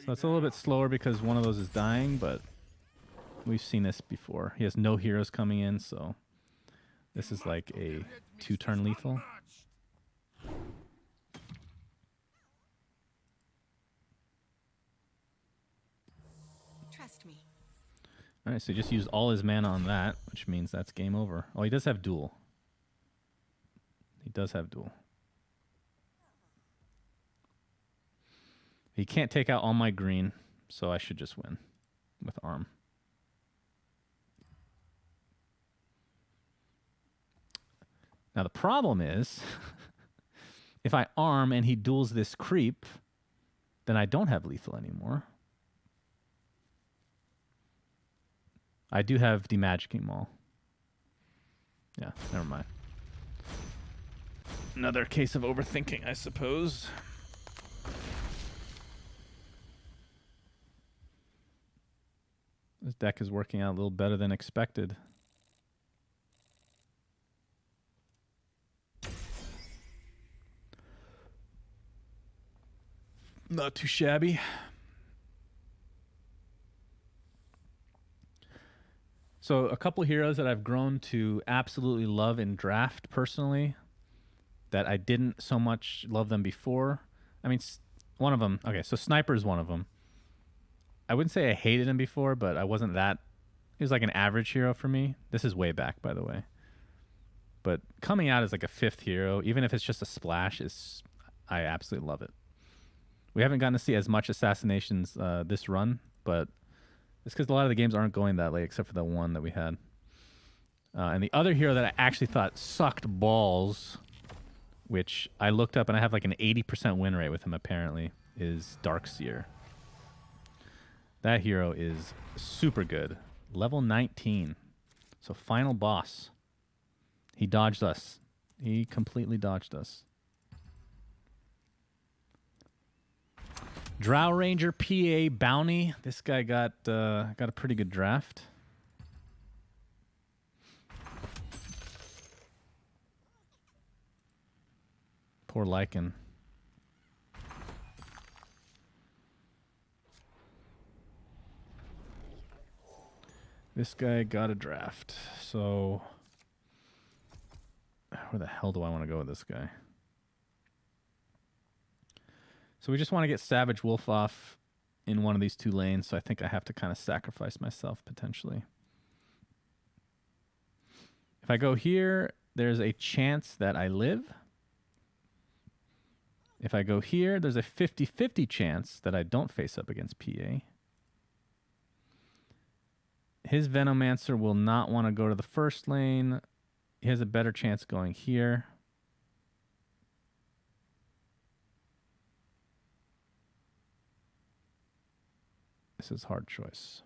So it's a little bit slower because one of those is dying, but we've seen this before. He has no heroes coming in, so this is like a 2-turn lethal. Trust me. All right, so he just used all his mana on that, which means that's game over. Oh, he does have duel. He does have duel. He can't take out all my green, so I should just win with Arm. Now the problem is, if I Arm and he duels this creep, then I don't have lethal anymore. I do have Demagicking Maul. Yeah, never mind. Another case of overthinking, I suppose. This deck is working out a little better than expected. Not too shabby. So a couple heroes that I've grown to absolutely love in draft personally, that I didn't so much love them before. I mean, one of them, okay, so Sniper is one of them. I wouldn't say I hated him before, but I wasn't that, he was like an average hero for me. This is way back, by the way. But coming out as like a 5th hero, even if it's just a splash, I absolutely love it. We haven't gotten to see as much assassinations this run, but it's because a lot of the games aren't going that late, except for the one that we had. And the other hero that I actually thought sucked balls, which I looked up and I have like an 80% win rate with him apparently, is Darkseer. That hero is super good. Level 19. So final boss. He dodged us. He completely dodged us. Drow Ranger PA Bounty. This guy got a pretty good draft. Poor Lycan. This guy got a draft. So where the hell do I want to go with this guy? So we just want to get Savage Wolf off in one of these 2 lanes, so I think I have to kind of sacrifice myself potentially. If I go here, there's a chance that I live. If I go here, there's a 50-50 chance that I don't face up against PA. His Venomancer will not want to go to the first lane. He has a better chance going here. This is a hard choice.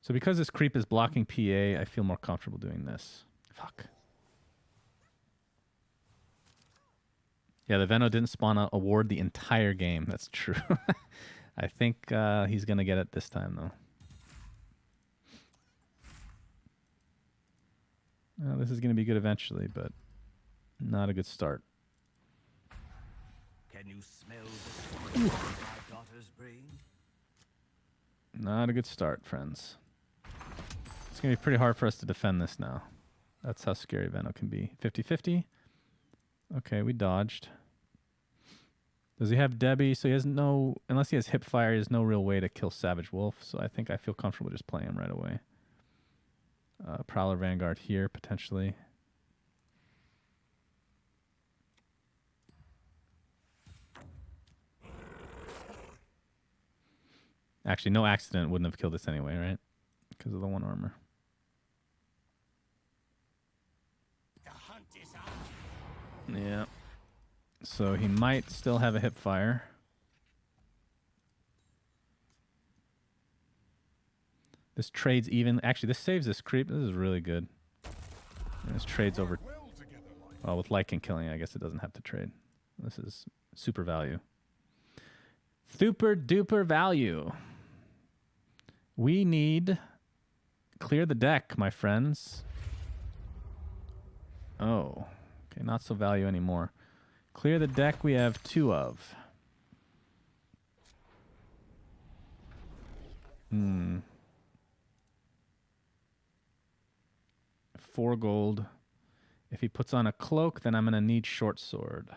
So because this creep is blocking PA, I feel more comfortable doing this. Fuck. Yeah, the Veno didn't spawn a ward the entire game. That's true. I think he's going to get it this time, though. Well, this is going to be good eventually, but not a good start. Can you smell the smoke of my daughter's brain? Not a good start, friends. It's going to be pretty hard for us to defend this now. That's how scary Veno can be. 50-50. Okay, we dodged. Does he have Debbie? So he has no... Unless he has Hipfire, he has no real way to kill Savage Wolf. So I think I feel comfortable just playing him right away. Prowler Vanguard here, potentially. Actually, no accident wouldn't have killed this anyway, right? Because of the 1 armor. The hunt is on. Yeah. So he might still have a Hipfire. This trades even. Actually, this saves this creep. This is really good. And this trades over. Well, with Lycan killing, I guess it doesn't have to trade. This is super value. Super duper value. We need clear the deck, my friends. Oh, okay, not so value anymore. Clear the deck we have 2 of. 4 gold. If he puts on a cloak, then I'm going to need short sword.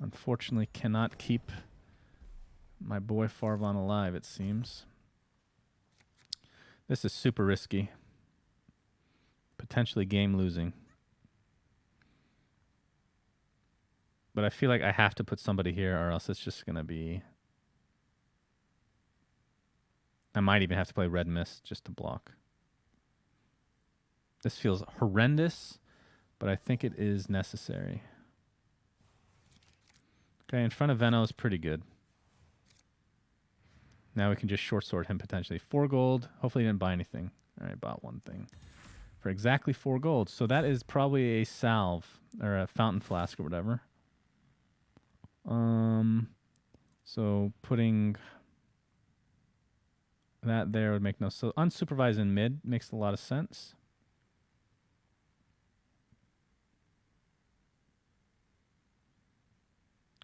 Unfortunately, cannot keep my boy Farvon alive, it seems. This is super risky. Potentially game losing. But I feel like I have to put somebody here or else it's just going to be... I might even have to play Red Mist just to block. This feels horrendous, but I think it is necessary. Okay, in front of Venno is pretty good. Now we can just short sword him potentially. 4 gold. Hopefully he didn't buy anything. All right, bought 1 thing. For exactly 4 gold. So that is probably a salve or a fountain flask or whatever. So putting that there would make no... So unsupervised in mid makes a lot of sense.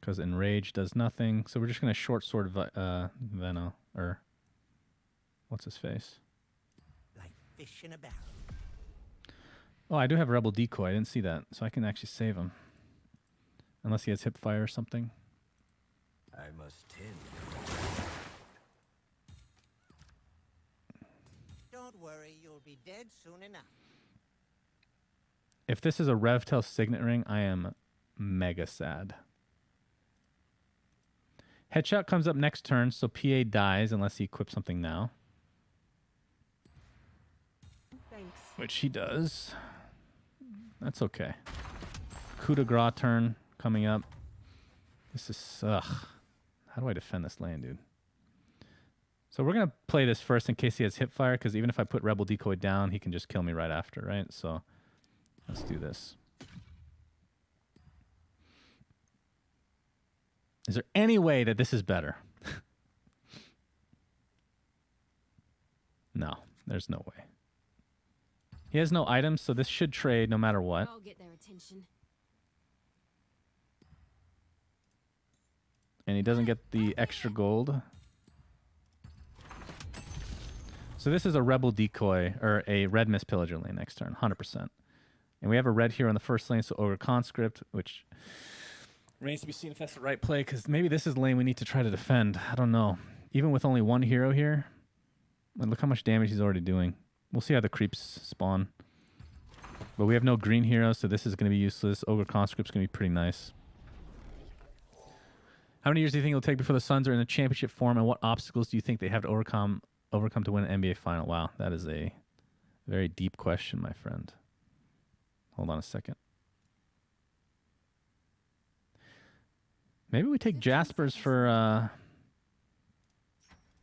Because Enrage does nothing. So we're just going to short sword Venno. Or what's his face? Like fish in a barrel. Oh, I do have Rebel Decoy. I didn't see that. So I can actually save him. Unless he has hip fire or something. I must tend. Don't worry, you'll be dead soon enough. If this is a Revtel Signet Ring, I am mega sad. Headshot comes up next turn, so PA dies unless he equips something now. Thanks. Which he does. That's okay. Coup de grace turn coming up. This is... Ugh. How do I defend this lane, dude? So we're going to play this first in case he has hip fire, because even if I put Rebel Decoy down, he can just kill me right after, right? So let's do this. Is there any way that this is better? No, there's no way. He has no items, so this should trade no matter what. I'll get their attention. And he doesn't get the extra gold. So this is a Rebel Decoy, or a Red Mist Pillager lane next turn, 100%. And we have a red here on the first lane, so Ogre Conscript, which remains to be seen if that's the right play, because maybe this is the lane we need to try to defend. I don't know. Even with only 1 hero here, look how much damage he's already doing. We'll see how the creeps spawn. But we have no green hero, so this is going to be useless. Ogre Conscript's going to be pretty nice. How many years do you think it'll take before the Suns are in the championship form, and what obstacles do you think they have to overcome to win an NBA final? Wow, that is a very deep question, my friend. Hold on a second. Maybe we take Jaspers for... I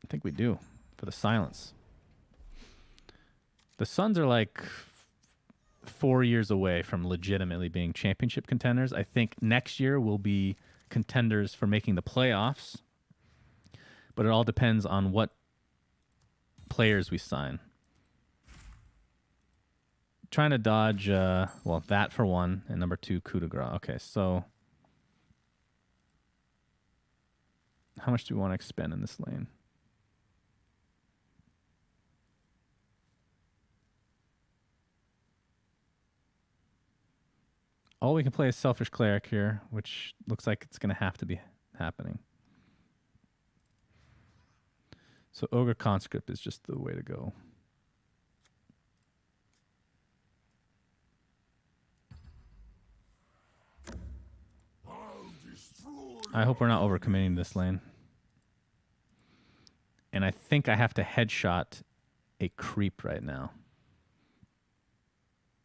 think we do, for the silence. The Suns are like 4 years away from legitimately being championship contenders. I think next year will be contenders for making the playoffs, but it all depends on what players we sign. Trying to dodge, well, that for one, and number 2, coup de grace. Okay, so how much do we want to expend in this lane? All we can play is Selfish Cleric here, which looks like it's going to have to be happening. So Ogre Conscript is just the way to go. I hope we're not overcommitting this lane. And I think I have to headshot a creep right now.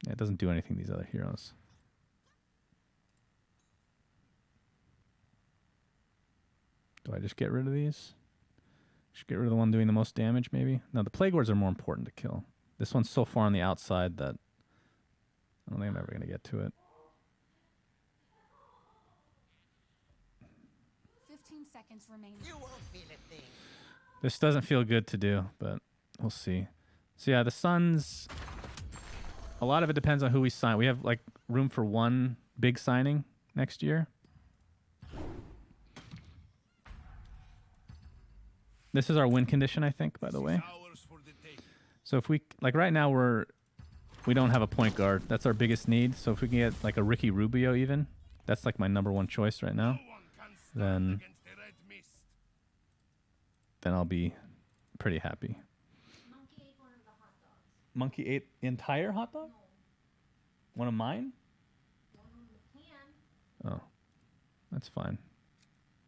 Yeah, it doesn't do anything to these other heroes. Do I just get rid of these? Just get rid of the one doing the most damage, maybe? No, the Plague Lords are more important to kill. This one's so far on the outside that I don't think I'm ever going to get to it. 15 seconds remaining. You won't feel a thing. This doesn't feel good to do, but we'll see. So yeah, the Suns, a lot of it depends on who we sign. We have like room for one big signing next year. This is our win condition, I think, by the way. So if we, like right now we don't have a point guard. That's our biggest need. So if we can get like a Ricky Rubio even, that's like my #1 choice right now. Then I'll be pretty happy. Monkey ate one of the hot dogs. Monkey ate the entire hot dog? One of mine? One on the can. Oh, that's fine.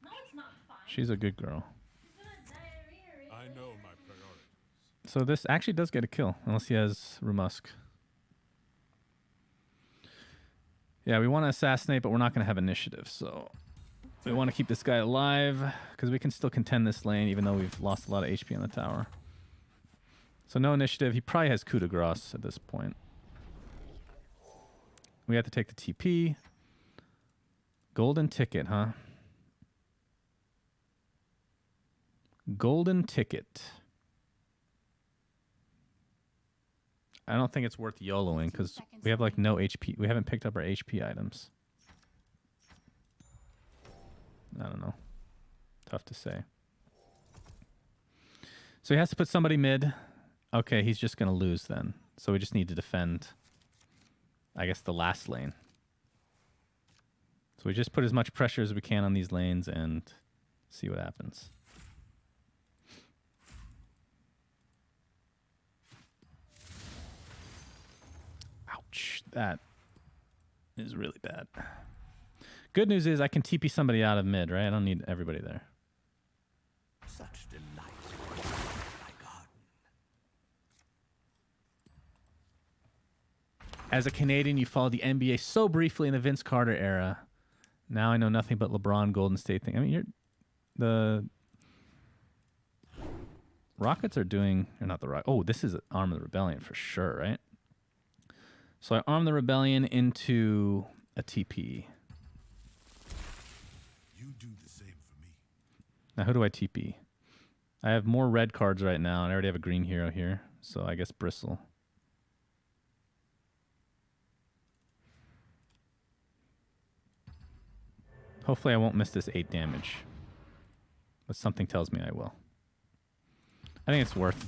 No, it's not fine. She's a good girl. She's gonna diarrhea. I know my priorities. So this actually does get a kill, unless he has Rumusk. Yeah, we want to assassinate, but we're not going to have initiative, so we want to keep this guy alive, because we can still contend this lane, even though we've lost a lot of HP on the tower. So no initiative. He probably has coup de grace at this point. We have to take the TP. Golden ticket, huh? Golden ticket. I don't think it's worth YOLOing because we have like no HP. We haven't picked up our HP items. I don't know. Tough to say. So he has to put somebody mid. Okay, he's just going to lose then. So we just need to defend, I guess, the last lane. So we just put as much pressure as we can on these lanes and see what happens. Ouch, that is really bad. Good news is I can TP somebody out of mid, right? I don't need everybody there. Such delight. My garden. As a Canadian, you followed the NBA so briefly in the Vince Carter era. Now I know nothing but LeBron Golden State thing. I mean, the Rockets are doing, or not the Rockets. Oh, this is Arm of the Rebellion for sure, right? So I arm the Rebellion into a TP. You do the same for me. Now who do I TP? I have more red cards right now, and I already have a green hero here. So I guess Bristle. Hopefully I won't miss this 8 damage. But something tells me I will. I think it's worth.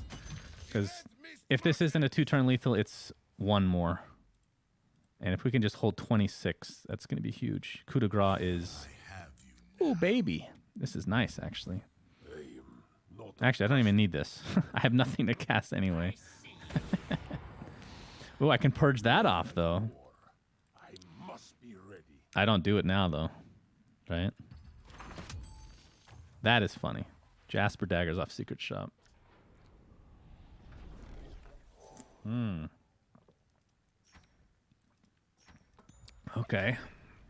Because if this isn't a 2-turn lethal, it's 1 more. And if we can just hold 26, that's going to be huge. Coup de grace is... Oh, baby. This is nice, actually. Actually, I don't even need this. I have nothing to cast anyway. Oh, I can purge that off, though. I must be ready. I don't do it now, though. Right? That is funny. Jasper daggers off Secret Shop. Okay.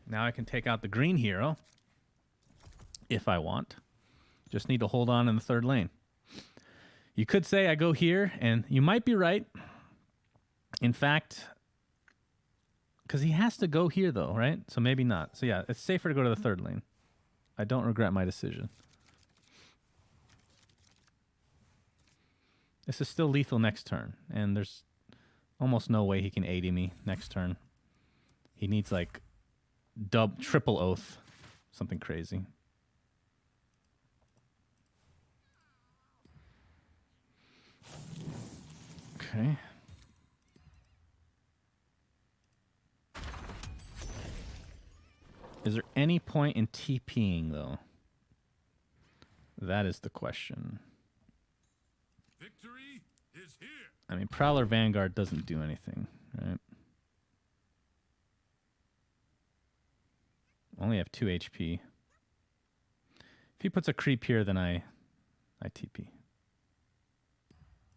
Now I can take out the green hero. If I want. Just need to hold on in the 3rd lane. You could say I go here, and you might be right. In fact, because he has to go here, though, right? So maybe not. So yeah, it's safer to go to the 3rd lane. I don't regret my decision. This is still lethal next turn, and there's almost no way he can 80 me next turn. He needs like triple oath, something crazy. Okay. Is there any point in TPing, though? That is the question. Victory is here. I mean, Prowler Vanguard doesn't do anything, right? Only have 2 HP. If he puts a creep here, then I TP.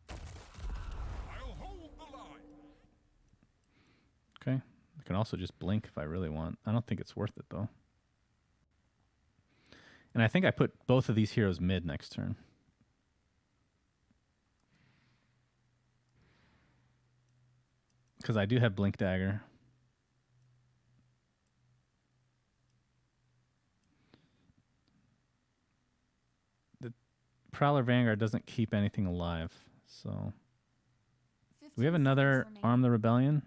I'll hold the line. Okay. I can also just blink if I really want. I don't think it's worth it, though. And I think I put both of these heroes mid next turn. Because I do have Blink Dagger. Prowler Vanguard doesn't keep anything alive, so... Do we have 15 another seconds remaining. Arm the Rebellion?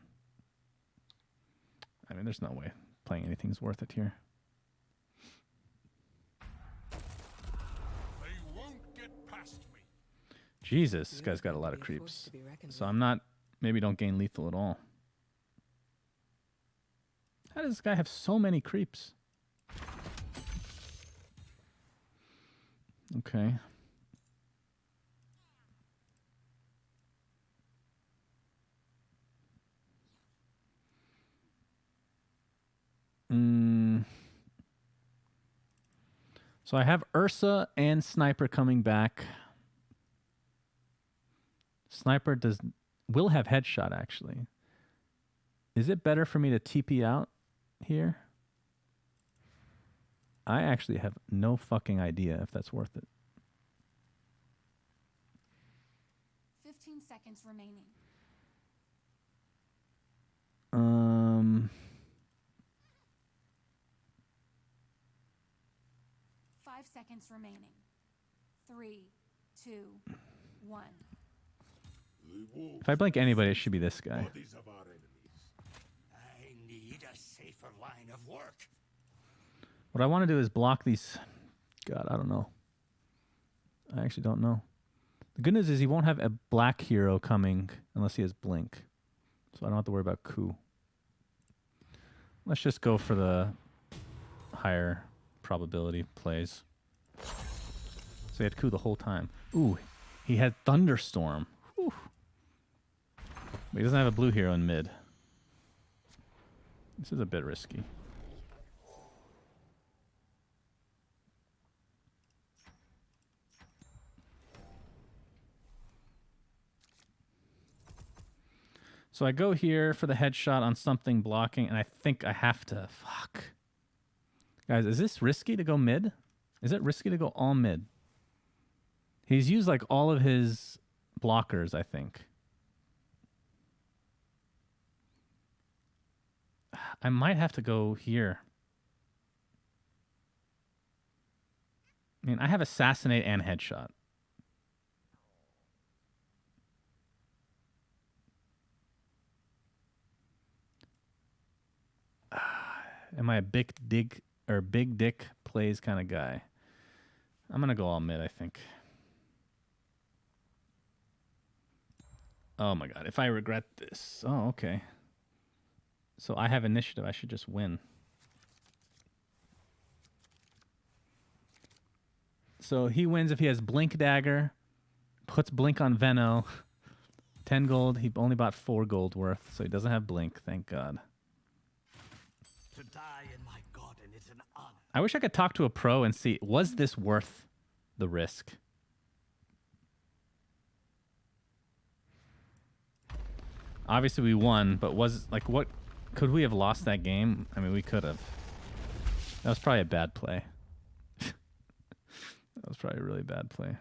I mean, there's no way playing anything's worth it here. They won't get past me. Jesus, this guy's got a lot of creeps. So I'm not... Maybe don't gain lethal at all. How does this guy have so many creeps? Okay. So I have Ursa and Sniper coming back. Sniper will have headshot, actually. Is it better for me to TP out here? I actually have no fucking idea if that's worth it. 15 seconds remaining. 5 seconds remaining. 3, 2, 1. If I blink anybody, it should be this guy. Bodies of our enemies. I need a safer line of work. What I want to do is block these... God, I don't know. I actually don't know. The good news is he won't have a black hero coming unless he has blink. So I don't have to worry about coup. Let's just go for the higher probability plays. So he had coup the whole time. Ooh, he had Thunderstorm. Whew. But he doesn't have a blue hero in mid. This is a bit risky. So I go here for the headshot on something blocking, and I think I have to... Fuck. Guys, is this risky to go mid? Is it risky to go all mid? He's used like all of his blockers, I think. I might have to go here. I mean, I have Assassinate and Headshot. Am I a big dick plays kind of guy? I'm gonna go all mid, I think. Oh my god, if I regret this. Oh, okay. So I have initiative, I should just win. So he wins if he has Blink Dagger, puts Blink on Venno. 10 gold, he only bought 4 gold worth, so he doesn't have Blink, thank God. To die in my garden is an honor. I wish I could talk to a pro and see, was this worth the risk? Obviously we won, but was, like, what, could we have lost that game? I mean, we could have. That was probably a bad play. That was probably a really bad play.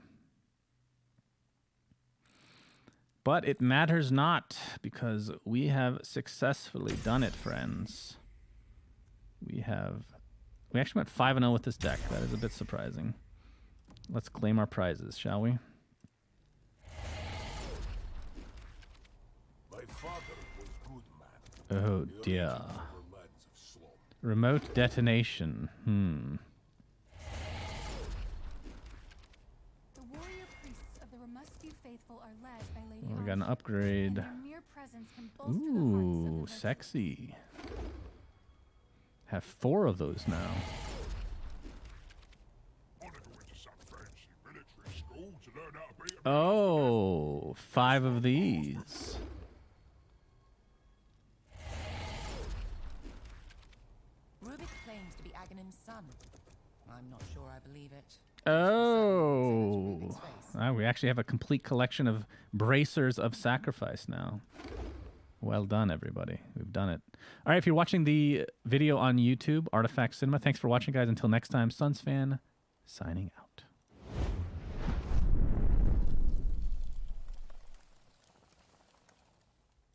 But it matters not, because we have successfully done it, friends. We actually went 5-0 with this deck. That is a bit surprising. Let's claim our prizes, shall we? My father was good man. Oh dear. The lands of slaughter. Remote detonation. The warrior priests of the Remuscu faithful are led by Lady We got an Archie, upgrade. and their mere presence can bolster the hearts of Ooh, the virtuous. sexy. Have 4 of those now. Want to go into some fancy military school to learn how to be a Oh, 5 of these. Rubik claims to be Aghanim's son. I'm not sure I believe it. Oh. We actually have a complete collection of bracers of sacrifice now. Well done, everybody. We've done it. All right, if you're watching the video on YouTube, Artifact Cinema, thanks for watching, guys. Until next time, SUNSfan signing out.